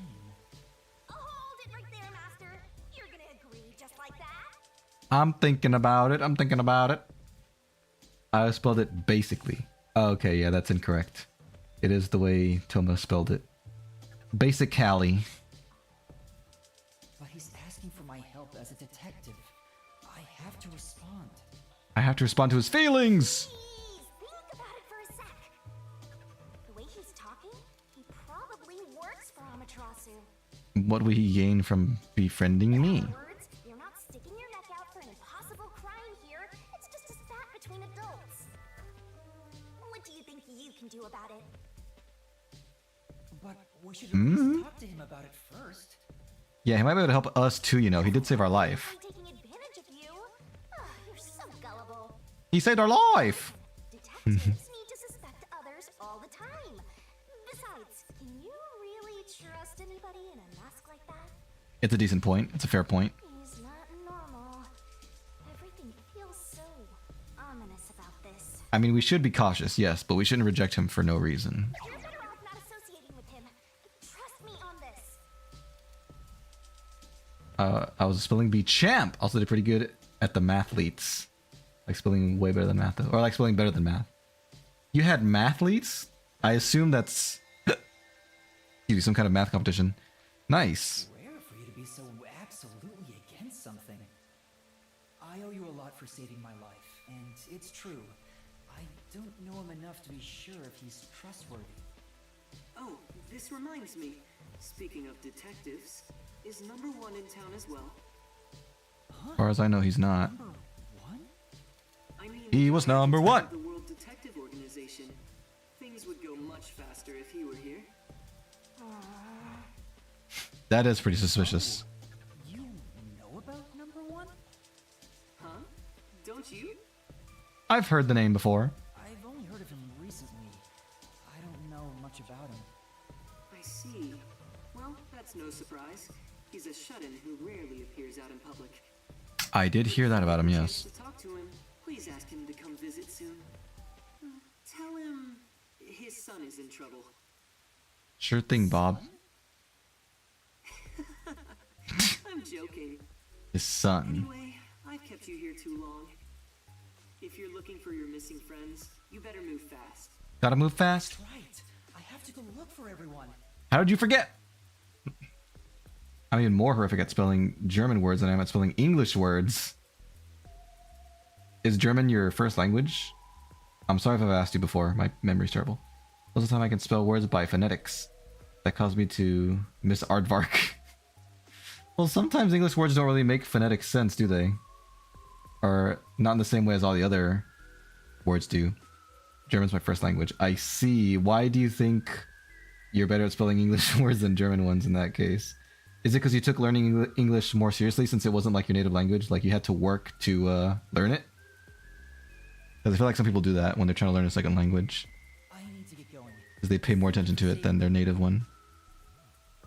Hold it right there, Master. You're gonna agree just like that? I'm thinking about it. I'm thinking about it. I spelled it basically. Oh, okay, yeah, that's incorrect. It is the way Tomo spelled it. Basic Cali. But he's asking for my help as a detective. I have to respond. I have to respond to his feelings! Please, think about it for a sec. The way he's talking, he probably works for Amaterasu. What will he gain from befriending me? In other words, you're not sticking your neck out for an impossible crime here. It's just a spat between adults. What do you think you can do about it? But we should at least talk to him about it first. Yeah, he might be able to help us too, you know. He did save our life. I'm taking advantage of you. You're so gullible. He saved our life! Detectives need to suspect others all the time. Besides, can you really trust anybody in a mask like that? It's a decent point. It's a fair point. He's not normal. Everything feels so ominous about this. I mean, we should be cautious, yes, but we shouldn't reject him for no reason. You're better off not associating with him. Trust me on this. I was spelling bee champ. Also did pretty good at the mathletes. Like spelling way better than math, though. Or like spelling better than math. You had mathletes? I assume that's excuse me, some kind of math competition. Nice. Rare for you to be so absolutely against something. I owe you a lot for saving my life, and it's true. I don't know him enough to be sure if he's trustworthy. Oh, this reminds me. Speaking of detectives, is number 1 in town as well? As far as I know, he's not. Number one? I mean, He was number 1. the World Detective Organization. Things would go much faster if he were here. That is pretty suspicious. You know about number one? Huh? Don't you? I've heard the name before. I've only heard of him recently. I don't know much about him. I see. Well, that's no surprise. He's a shut-in who rarely appears out in public. I did hear that about him, If you yes. get a chance to talk to him, please ask him to come visit soon. Tell him his son is in trouble. Sure thing, Bob. I'm joking. His son. Anyway, I've kept you here too long. If you're looking for your missing friends, you better move fast. Gotta move fast. Right. I have to go look for everyone. How did you forget? I'm even more horrific at spelling German words than I am at spelling English words. Is German your first language? I'm sorry if I've asked you before. My memory's terrible. Most of the time I can spell words by phonetics. That caused me to miss aardvark. Well, sometimes English words don't really make phonetic sense, do they? Or not in the same way as all the other words do. German's my first language. I see. Why do you think you're better at spelling English words than German ones in that case? Is it because you took learning English more seriously since it wasn't like your native language? Like you had to work to learn it? Because I feel like some people do that when they're trying to learn a second language. I need to get going. Because they pay more attention to it than their native one.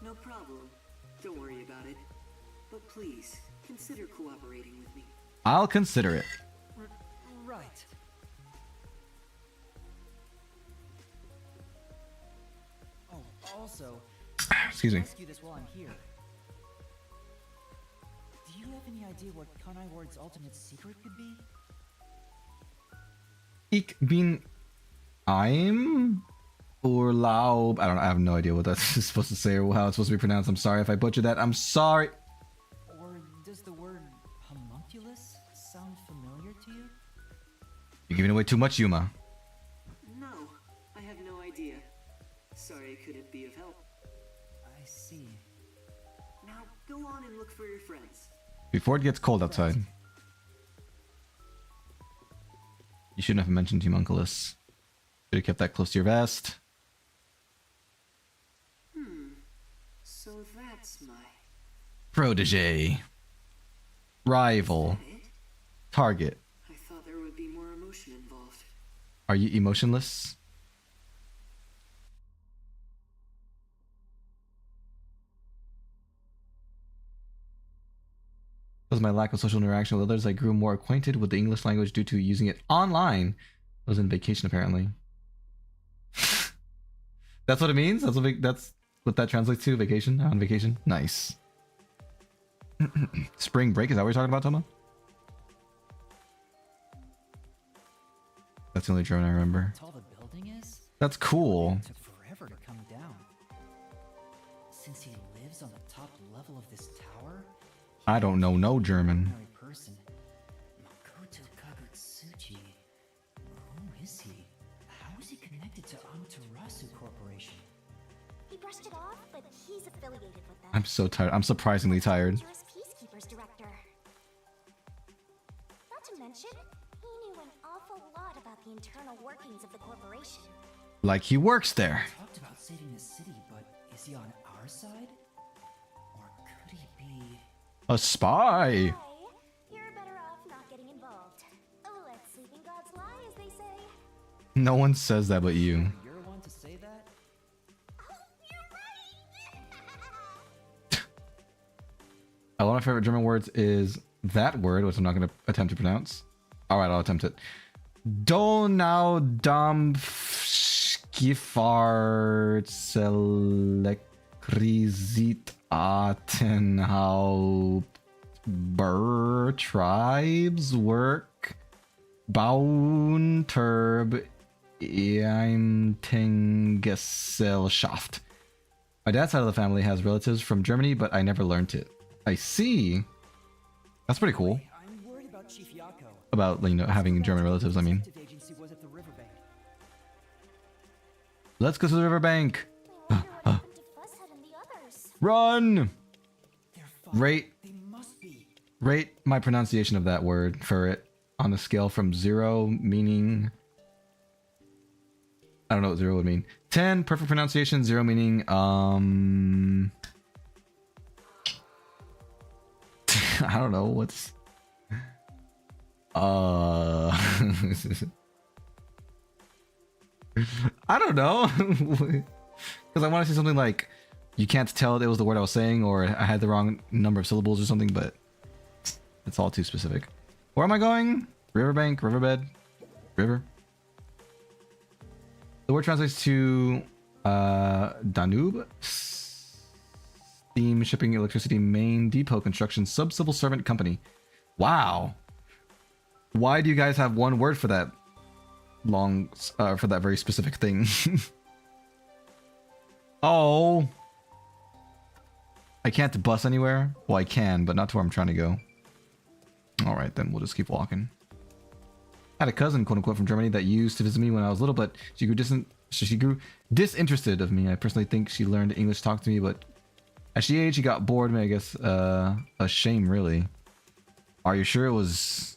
No problem. Don't worry about it. But please, consider cooperating with me. I'll consider it. Right. Oh, also, Excuse me. ask you this while I'm here. Do you have any idea what Kanai Ward's ultimate secret could be? Ich bin I'm Urlaub. I don't know. I have no idea what that's supposed to say or how it's supposed to be pronounced. I'm sorry if I butchered that. I'm sorry. Or does the word homunculus sound familiar to you? You're giving away too much, Yuma. No, I have no idea. Sorry, could it be of help? I see. Now, go on and look for your friends. Before it gets cold outside. You shouldn't have mentioned homunculus. Should have kept that close to your vest. So that's my... Protege. Rival. Target. I thought there would be more emotion involved. Are you emotionless? Because of my lack of social interaction with others, I grew more acquainted with the English language due to using it online. I was in vacation, apparently. That's what it means? That's what that translates to? Vacation? On vacation? Nice. Spring break, is that what you're talking about, Toma? That's the only German I remember. How tall the building is? That's cool. It took forever to come down. Since he lives on the top level of this tower, I don't know no German. ordinary person. Makoto Kagutsuchi. Who is he? How is he connected to Amaterasu Corporation? He brushed it off, but he's affiliated with them. I'm so tired. I'm surprisingly tired. Dangerous Peacekeepers Director. Not to mention, he knew an awful lot about the internal workings of the corporation. Like he works there. Talked about saving the city, but is he on our side? Or could he be... A spy. Hey, you're better off not getting involved. Let sleeping gods lie, as they say. No one says that but you. You're one to say that? Oh, you're right! One of my favorite German words is that word, which I'm not going to attempt to pronounce. All right, I'll attempt it. Donaudampfschiffahrtselektrisitätenhauptber Tribes work Bauernturb Eintengesellschaft. My dad's side of the family has relatives from Germany, but I never learned it. I see. That's pretty cool. I'm worried about Chief Yako. About, you know, having German relatives, I mean. Detective agency was at the riverbank. Let's go to the riverbank. I wonder what happened to Fuzzhead and the others. Run! They're fine. Rate They must be. my pronunciation of that word for it on a scale from 0 meaning... I don't know what 0 would mean. 10, perfect pronunciation, 0 meaning, I don't know, what's... I don't know. Because I want to say something like, you can't tell it was the word I was saying, or I had the wrong number of syllables or something, but it's all too specific. Where am I going? Riverbank, riverbed, river. The word translates to Danube, steam shipping electricity main depot construction sub-civil servant company. Wow. Why do you guys have one word for that long, for that very specific thing? Oh. I can't bus anywhere? Well, I can, but not to where I'm trying to go. Alright, then we'll just keep walking. had a cousin, quote unquote, from Germany that used to visit me when I was little, but she grew disinterested of me. I personally think she learned English to talk to me, but as she aged, she got bored of me, I guess. A shame, really. Are you sure it was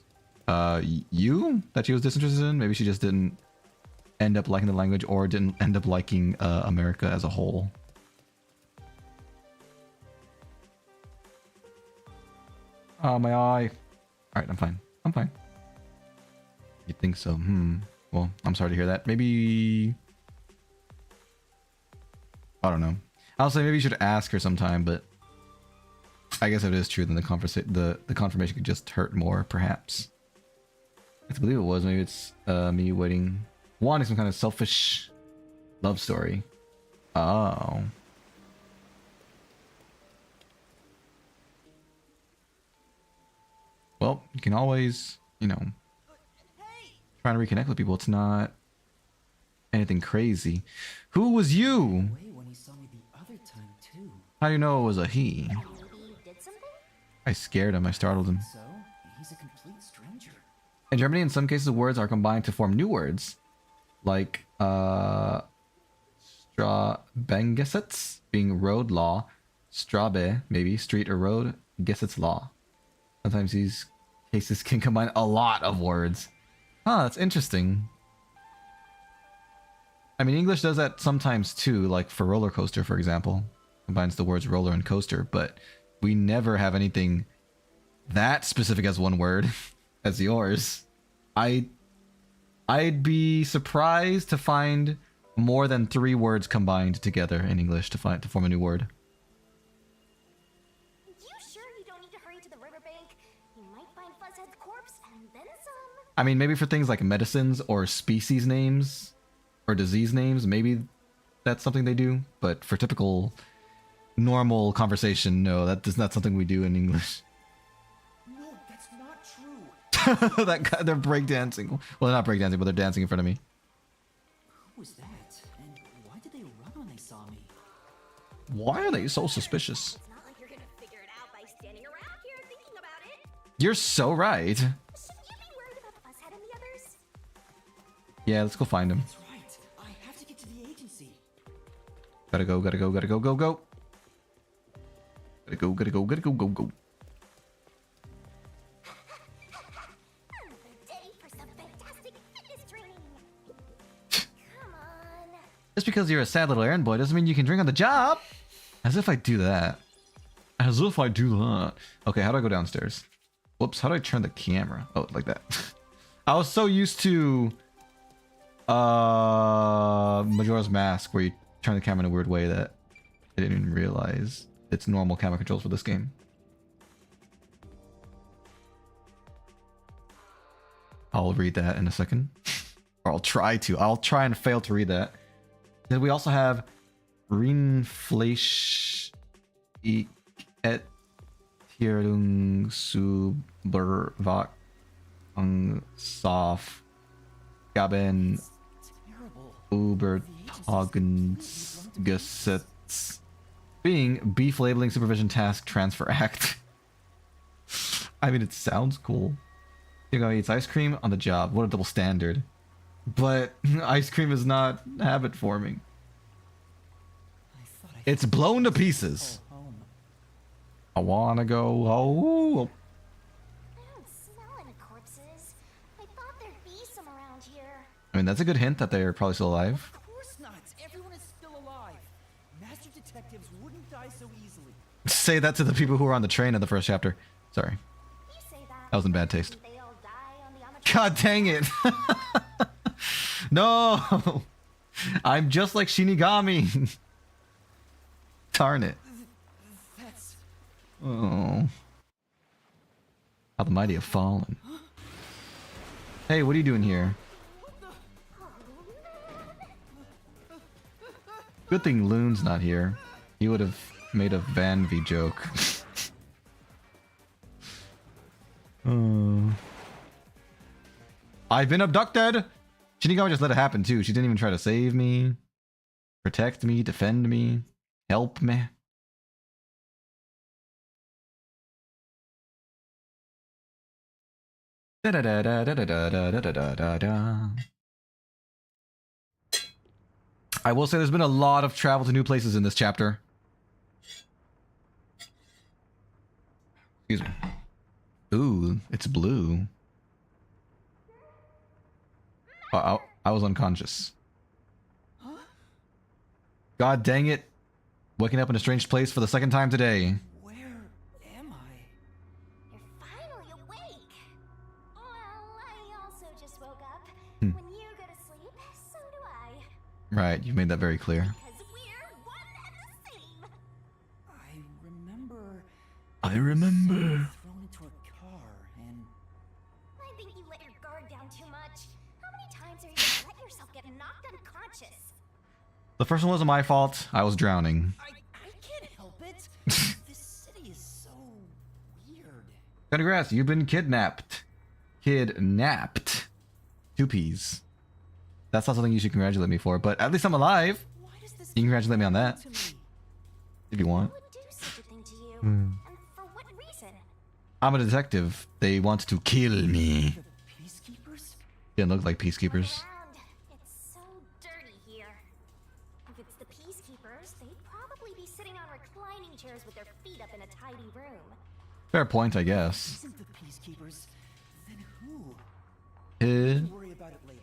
you that she was disinterested in? Maybe she just didn't end up liking the language or didn't end up liking America as a whole. Oh, my eye. Alright, I'm fine. I'm fine. You think so? Well, I'm sorry to hear that. Maybe... I don't know. I'll say maybe you should ask her sometime, but... I guess if it is true, then the confirmation could just hurt more, perhaps. I believe it was. Maybe it's me wanting some kind of selfish love story. Oh. Well, you can always, you know, try to reconnect with people. It's not anything crazy. Who was you? When he saw me the other time too. How do you know it was a he? Maybe you did something? I scared him. I startled him. So he's a complete stranger. In Germany, in some cases, words are combined to form new words, like Straßengesetz being road law, Straße maybe street or road, Gesetz law. Sometimes these cases can combine a lot of words. Huh, that's interesting. I mean, English does that sometimes too, like for roller coaster, for example. Combines the words roller and coaster, but we never have anything that specific as one word as yours. I'd be surprised to find more than 3 words combined together in English to form a new word. You sure you don't need to hurry to the riverbank? You might find Fuzzhead's corpse and then some. I mean, maybe for things like medicines or species names or disease names, maybe that's something they do. But for typical normal conversation, no, that is not something we do in English. No, that's not true. That guy, they're breakdancing. Well, they're not breakdancing, but they're dancing in front of me. Who was that? And why did they run when they saw me? Why are they so suspicious? It's not like you're gonna figure it out by standing around here thinking about it. You're so right. Shouldn't you be worried about Fuzzhead and the others? Yeah, let's go find him. That's right. I have to get to the agency. Gotta go, gotta go, gotta go, go, go. Gotta go, gotta go, gotta go, go, go. Another day for some fantastic fitness training. Come on. Just because you're a sad little errand boy doesn't mean you can drink on the job. As if I do that. As if I do that. Okay, how do I go downstairs? Whoops, how do I turn the camera? Oh, like that. I was so used to Majora's Mask where you turn the camera in a weird way that I didn't even realize it's normal camera controls for this game. I'll read that in a second. Or I'll try to. I'll try and fail to read that. Then we also have Reinfleisch et Tierung Superwach Saf Gaben Terrible. Übertragungsgesetz being Beef Labeling Supervision Task Transfer Act. I mean, it sounds cool. Hugo eats ice cream on the job. What a double standard. But ice cream is not habit forming. It's blown to pieces. Home. I wanna go home. I don't smell any corpses. I thought there'd be some around here. I mean, that's a good hint that they're probably still alive. Of course not. Everyone is still alive. Master detectives wouldn't die so easily. Say that to the people who were on the train in the first chapter. Sorry. You say that. That was in bad taste. They all die on the amateur. God dang it. No. I'm just like Shinigami. Darn it. That's... Oh. How the mighty have fallen. Hey, what are you doing here? Good thing Loon's not here. He would have made a Van V joke. I've been abducted! Shinigami just let it happen too. She didn't even try to save me, protect me, defend me, help me. Da-da-da-da-da-da-da-da-da-da. I will say there's been a lot of travel to new places in this chapter. Excuse me. Ooh, it's blue. Oh, I was unconscious. God dang it. Waking up in a strange place for the second time today. Where am I? You're finally awake. Well, I also just woke up. Hmm. When you go to sleep, so do I. Right, you made that very clear. Because we're one and the same. I remember. Thrown into a car and I think you let your guard down too much. How many times are you gonna let yourself get knocked unconscious? The first one wasn't my fault. I was drowning. I can't help it. This city is so weird. Congrats, you've been kidnapped. Kidnapped. 2 P's. That's not something you should congratulate me for, but at least I'm alive. Why does this You can congratulate me on that. happen to me? If you want. Who would do such a thing to you? Hmm. And for what reason? I'm a detective. They want to kill me. The peacekeepers? Didn't look like peacekeepers. Around. It's so dirty here. If it's the peacekeepers, they'd probably be sitting on reclining chairs with their feet up in a tidy room. Fair point, I guess. Isn't the peacekeepers? Then who? Eh, We'll worry about it later.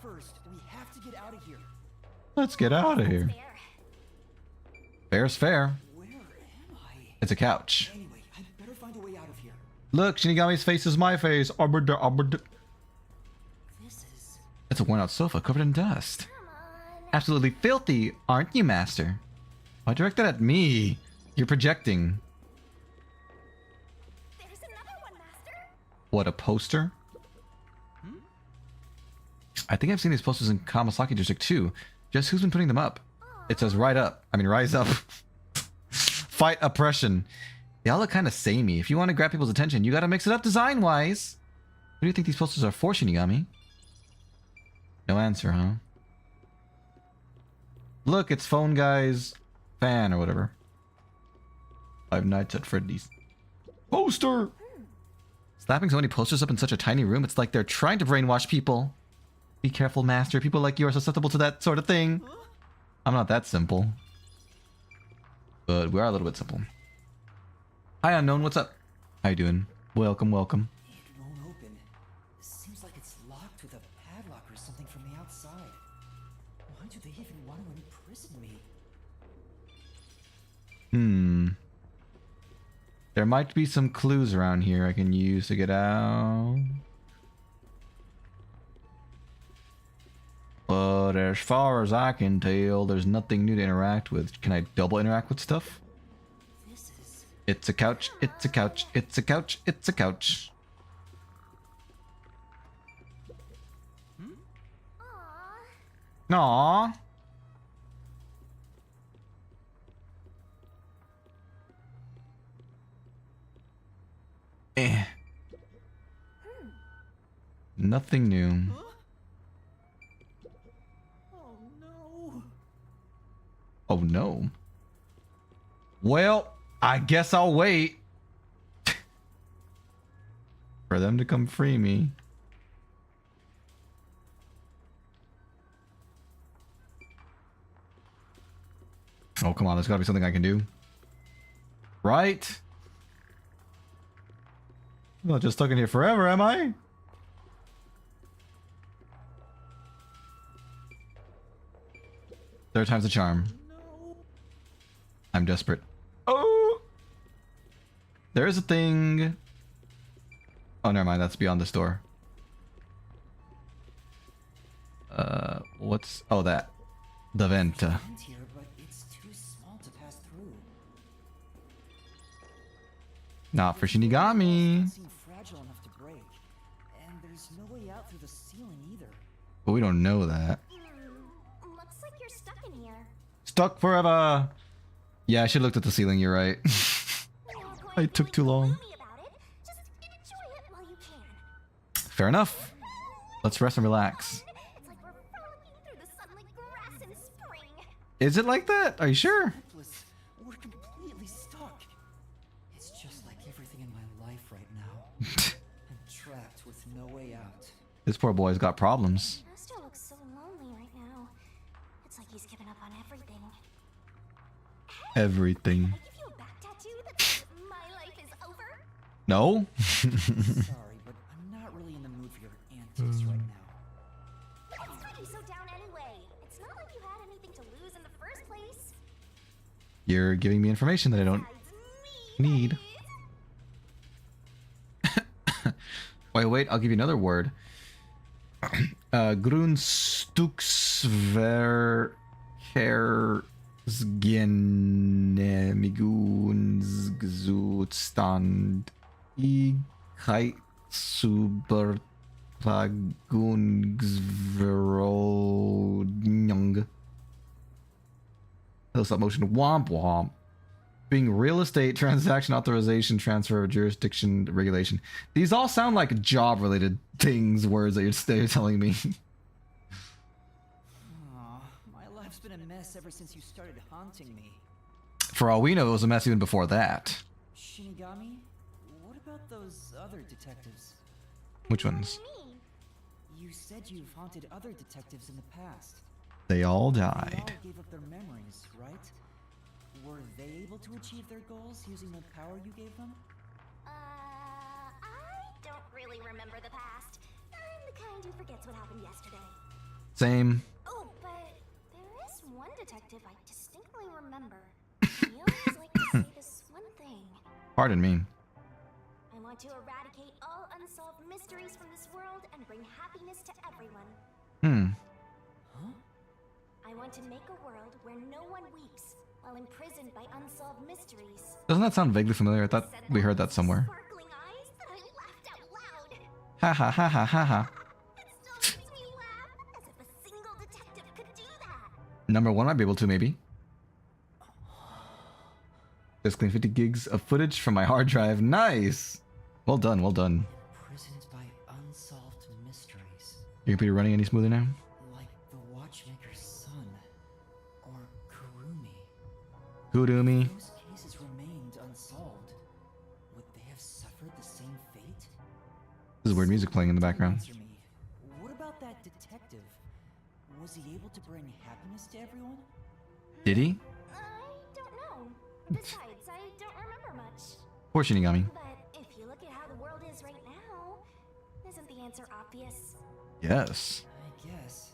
First, we have to get out of here. let's get out of here. Fair. Fair's fair. Where am I? It's a couch. Anyway, I'd better find a way out of here. Look, Shinigami's face is my face. This is... It's a worn out sofa covered in dust. Come on. Absolutely filthy, aren't you, Master? Why direct that at me? You're projecting. There's another one, Master. What, a poster? I think I've seen these posters in Kamasaki District too. Just who's been putting them up? It says rise up. Fight oppression. They all look kind of samey. If you want to grab people's attention, you gotta mix it up design-wise. What do you think these posters are for, Shinigami? No answer, huh? Look, it's Phone Guy's fan or whatever. Five Nights at Freddy's. Poster! Slapping so many posters up in such a tiny room, it's like they're trying to brainwash people. Be careful, Master. People like you are susceptible to that sort of thing. I'm not that simple. But we are a little bit simple. Hi, Unknown. What's up? How you doing? Welcome, welcome. It won't open. Seems like it's locked with a padlock or something from the outside. Why do they even want to imprison me? There might be some clues around here I can use to get out. But as far as I can tell, there's nothing new to interact with. Can I double interact with stuff? This is... It's a couch, it's a couch, it's a couch, it's a couch. Aww. Aww. Eh. Nothing new. Oh no. Oh no. Well, I guess I'll wait for them to come free me. Oh, come on. There's got to be something I can do. Right? I'm not just stuck in here forever, am I? Third time's a charm. I'm desperate. Oh! There is a thing. Oh, never mind. That's beyond this door. What's... Oh, that. The vent. Vent here, but it's too small to pass through. Not for Shinigami. Seem fragile enough to break, and there's no way out through the ceiling either. But we don't know that. Looks like you're stuck in here. Stuck forever. Yeah, I should have looked at the ceiling. You're right. I took too long. Just enjoy it while you can. Fair enough. Let's rest and relax. It's like we're frolicking through the sun like grass in spring. Is it like that? Are you sure? Hopeless. We're completely stuck. It's just like everything in my life right now. I'm trapped with no way out. This poor boy's got problems. Master looks so lonely right now. It's like he's given up on everything. Everything. Can I give you a back tattoo that says my life is over? No? Sorry, but I'm not really in the mood for your antics right now. What's got you so down anyway? It's not like you had anything to lose in the first place. You're giving me information that I don't need. Wait, I'll give you another word. Grundstuksverkehrsgenehmigungszustand Ichheitsübertragungsverordnung. Stop motion. Womp womp. Being real estate transaction authorization transfer jurisdiction regulation. These all sound like job related things, words that you're telling me. Aw, my life's been a mess ever since you started haunting me. For all we know, it was a mess even before that. Shinigami, what about those other detectives? Which ones? You said you've haunted other detectives in the past. They all They died. all gave up their memories, right? Were they able to achieve their goals using the power you gave them? I don't really remember the past. I'm the kind who forgets what happened yesterday. Same. Oh, but there is one detective I distinctly remember. He always liked to say this one thing. Pardon me. I want to eradicate all unsolved mysteries from this world and bring happiness to everyone. Huh? I want to make a world where no one weeps while imprisoned by unsolved mysteries. Doesn't that sound vaguely familiar? I thought we heard that somewhere. Sparkling eyes that I laughed out loud. Ha ha ha ha ha ha. It still makes me laugh, as if a single detective could do that. Number one might be able to, maybe. Just clean 50 gigs of footage from my hard drive. Nice! Well done, well done. Imprisoned by unsolved mysteries. Your computer running any smoother now? Like the watchmaker's son. Or Kurumi. Kurumi. If those cases remained unsolved, would they have suffered the same fate? There's weird music playing in the background. Answer me. What about that detective? Was he able to bring happiness to everyone? Did he? I don't know. Besides, I don't remember much. Poor Shinigami. But if you look at how the world is right now, isn't the answer obvious? Yes. I guess.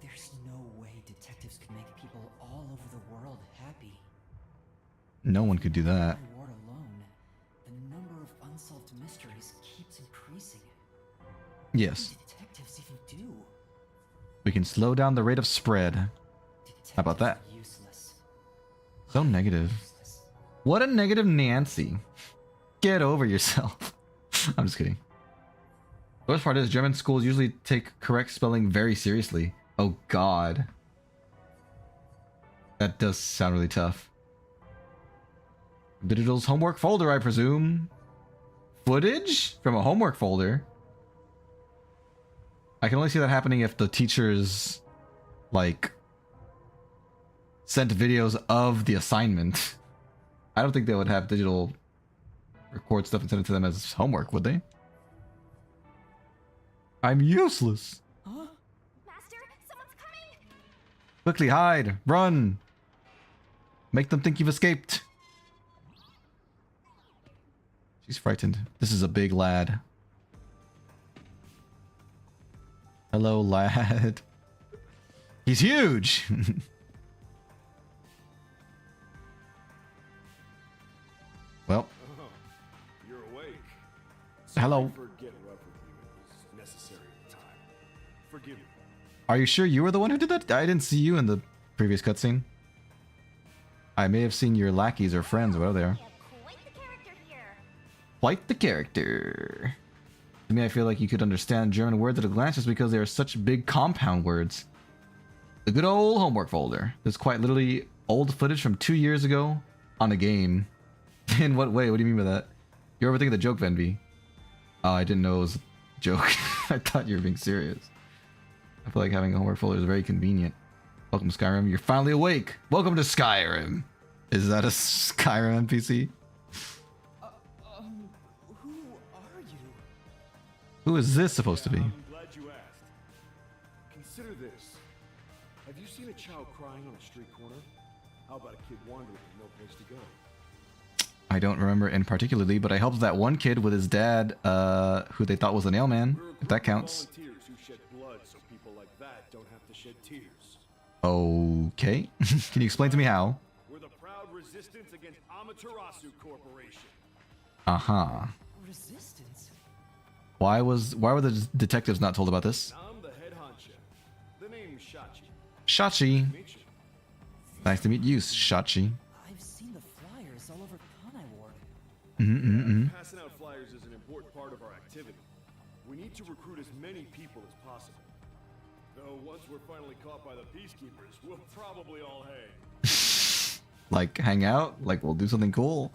There's no way detectives could make people all over the world happy. No one could do that. In my ward alone, the number of unsolved mysteries keeps increasing. Yes. What do detectives even do? We can slow down the rate of spread. How about that? Detectives are useless. So negative. Useless. What a negative Nancy. Get over yourself. I'm just kidding. The worst part is German schools usually take correct spelling very seriously. Oh god. That does sound really tough. Digital's homework folder, I presume. Footage from a homework folder? I can only see that happening if the teachers, like, sent videos of the assignment. I don't think they would have digital record stuff and send it to them as homework, would they? I'm useless. Huh? Master, someone's coming! Quickly hide, run. Make them think you've escaped. She's frightened. This is a big lad. Hello, lad. He's huge. Well, Oh, you're awake. hello. For getting up with you, it was necessary at the time. Forgive me. Are you sure you were the one who did that? I didn't see you in the previous cutscene. I may have seen your lackeys or friends, whatever they are. We have quite the character here. Quite the character. To me, I feel like you could understand German words at a glance just because they are such big compound words. The good old homework folder. There's quite literally old footage from 2 years ago on a game. In what way? What do you mean by that? You're overthinking the joke, Venby. Oh, I didn't know it was a joke. I thought you were being serious. I feel like having a homework folder is very convenient. Welcome to Skyrim. You're finally awake. Welcome to Skyrim. Is that a Skyrim NPC? Who are you? Who is this supposed to be? I'm glad you asked. Consider this. Have you seen a child crying on a street corner? How about a kid wandering with no place to go? I don't remember in particularly, but I helped that one kid with his dad, who they thought was a nailman, if that counts. Volunteers who shed blood so people like that don't have to shed tears. Okay. Can you explain to me how? We're the proud resistance against Amaterasu Corporation. Uh-huh. Resistance? Why were the detectives not told about this? I'm the head honcho. The name's Shachi. Shachi. Meet you. Nice to meet you, Shachi. I've seen the flyers all over Kanai Ward. Passing out flyers is an important part of our activity. We need to recruit as many people as possible. Though once we're finally caught by the peacekeepers, we'll probably all hang. Like, hang out? Like, we'll do something cool?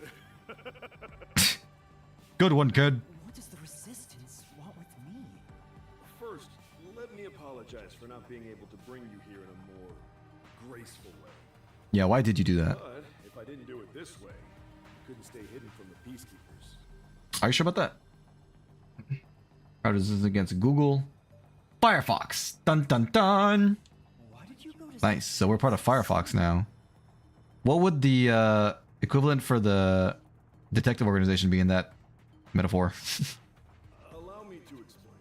Good one, kid. What does the resistance want with me? First, let me apologize for not being able to bring you here in a more graceful way. Yeah, why did you do that? But if I didn't do it this way, you couldn't stay hidden from the peacekeepers. Are you sure about that? How does this against Google? Firefox! Dun dun dun! Why did you go to Nice, so we're part of Firefox now. What would the equivalent for the detective organization be in that metaphor? Allow me to explain.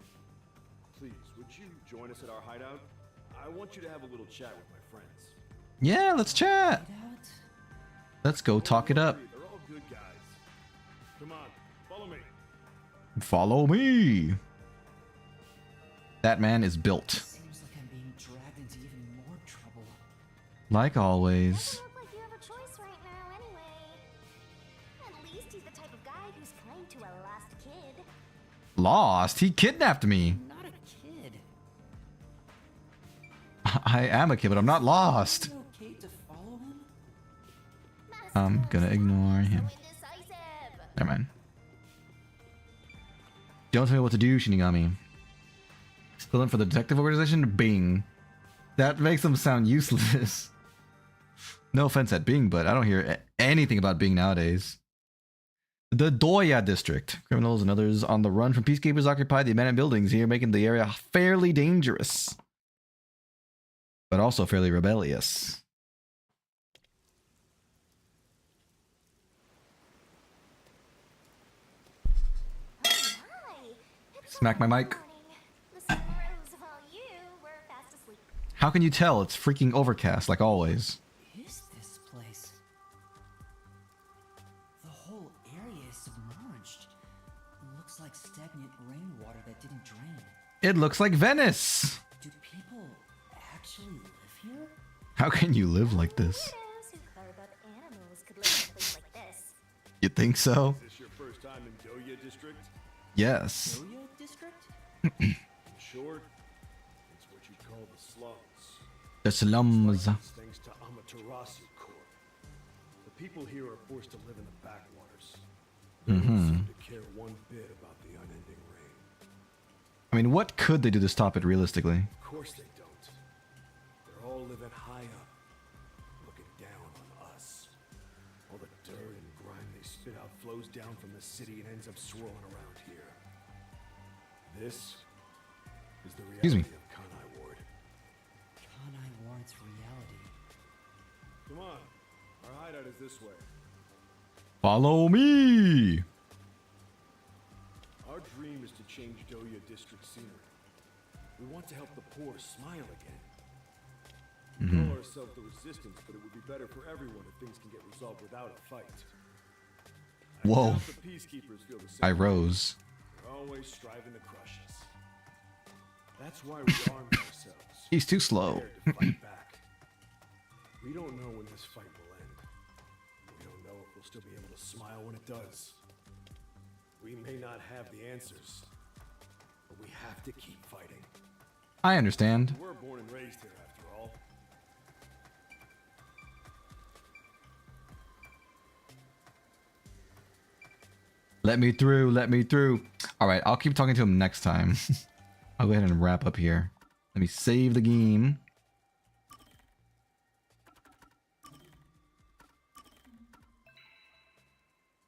Please, would you join us at our hideout? I want you to have a little chat with my friends. Yeah, let's chat! hideout? Let's go talk it up. They're all good guys. Come on, follow me. Follow me! That man is built. Seems like I'm being dragged into even more trouble. Like always. Doesn't look like you have a choice right now anyway. At least he's the type of guy who's kind to a lost kid. Lost? He kidnapped me. Not a kid. I am a kid, but I'm not lost. Is it okay to follow him? I'm gonna ignore him. Never mind. Don't tell me what to do, Shinigami. Equivalent for the detective organization? Bing. That makes them sound useless. No offense at Bing, but I don't hear anything about Bing nowadays. The Doya district. Criminals and others on the run from peacekeepers occupy the abandoned buildings here, making the area fairly dangerous. But also fairly rebellious. Smack my mic. How can you tell? It's freaking overcast, like always. What is this place? The whole area is submerged. It looks like stagnant rainwater that didn't drain. It looks like Venice! Do people actually live here? How can you live like this? You think so? Is this your first time in Doya District? Yes. Doya district? In short, it's what you'd call the slums. The slums. Thanks to Amaterasu Corp. The people here are forced to live in the backwaters. They don't seem to care one bit about the unending rain. I mean, what could they do to stop it realistically? Of course they don't. They're all living high up, looking down on us. All the dirt and grime they spit out flows down from the city and ends up swirling around here. This is the Excuse me. reality of Kanai Ward. Kanai Ward's reality. Come on, our hideout is this way. Follow me! Our dream is to change Doya District scenery. We want to help the poor smile again. We call ourselves the Resistance, but it would be better for everyone if things can get resolved without a fight. I Whoa. doubt the peacekeepers feel the same. I rose. They're always striving to crush us. That's why we arm ourselves. He's too slow. Prepared to fight back. We don't know when this fight will end. We don't know if we'll still be able to smile when it does. We may not have the answers, but we have to keep fighting. I understand. We're born and raised here, after all. Let me through, let me through. Alright, I'll keep talking to him next time. I'll go ahead and wrap up here. Let me save the game.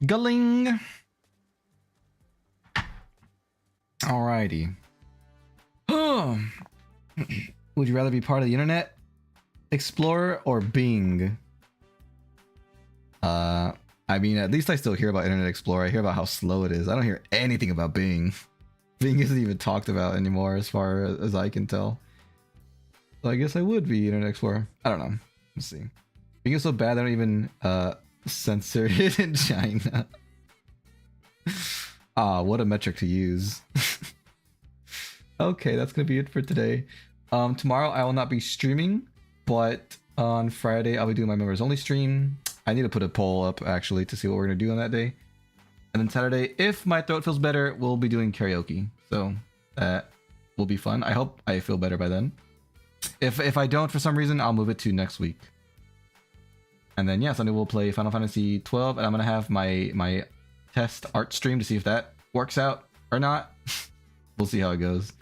Gulling! Alright. Alrighty. Would you rather be part of the Internet Explorer or Bing? I mean, at least I still hear about Internet Explorer. I hear about how slow it is. I don't hear anything about Bing. Bing isn't even talked about anymore as far as I can tell. So I guess I would be Internet Explorer. I don't know. Let's see. Bing is so bad they don't even censor it in China. What a metric to use. Okay, that's gonna be it for today. Tomorrow I will not be streaming, but on Friday I'll be doing my members only stream. I need to put a poll up actually to see what we're gonna do on that day. And then Saturday, if my throat feels better, we'll be doing karaoke. So that will be fun. I hope I feel better by then. If I don't for some reason, I'll move it to next week. And then yeah, Sunday we'll play Final Fantasy 12, and I'm gonna have my test art stream to see if that works out or not. We'll see how it goes.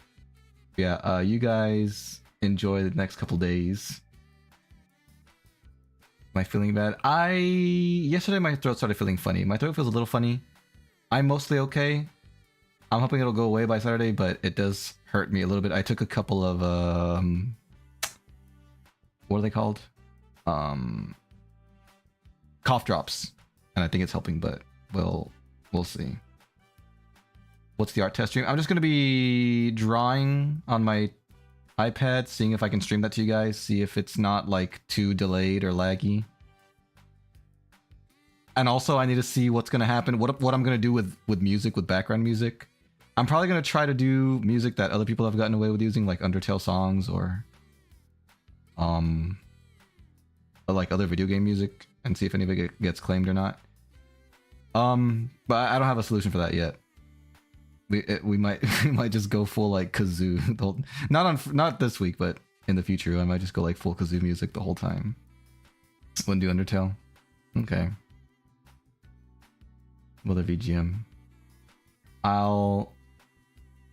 Yeah, you guys enjoy the next couple days. Am I feeling bad? Yesterday my throat started feeling funny. My throat feels a little funny. I'm mostly okay. I'm hoping it'll go away by Saturday, but it does hurt me a little bit. I took a couple of what are they called? Cough drops, and I think it's helping, but we'll see. What's the art test stream? I'm just gonna be drawing on my iPad, seeing if I can stream that to you guys, see if it's not like too delayed or laggy. And also I need to see what's gonna happen, what I'm gonna do with music, with background music. I'm probably gonna try to do music that other people have gotten away with using, like Undertale songs or like other video game music, and see if any of it gets claimed or not. But I don't have a solution for that yet. We might just go full like kazoo. Not this week, but in the future I might just go like full kazoo music the whole time. Wouldn't do Undertale. Okay. Will there be GM? I'll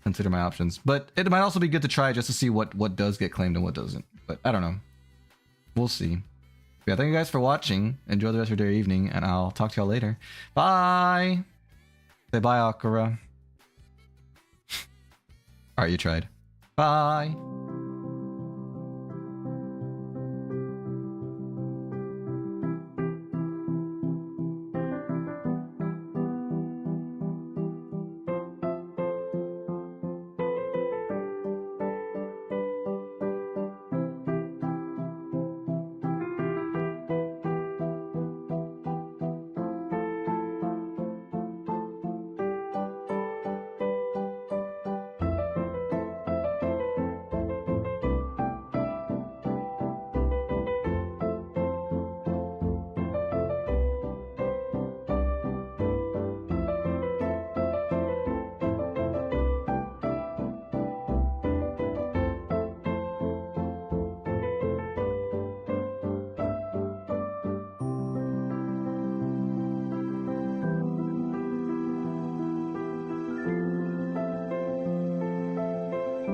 consider my options, but it might also be good to try just to see what does get claimed and what doesn't. But I don't know. We'll see. Yeah, thank you guys for watching. Enjoy the rest of your day or evening, and I'll talk to y'all later. Bye. Say bye, Akira. Alright, you tried. Bye.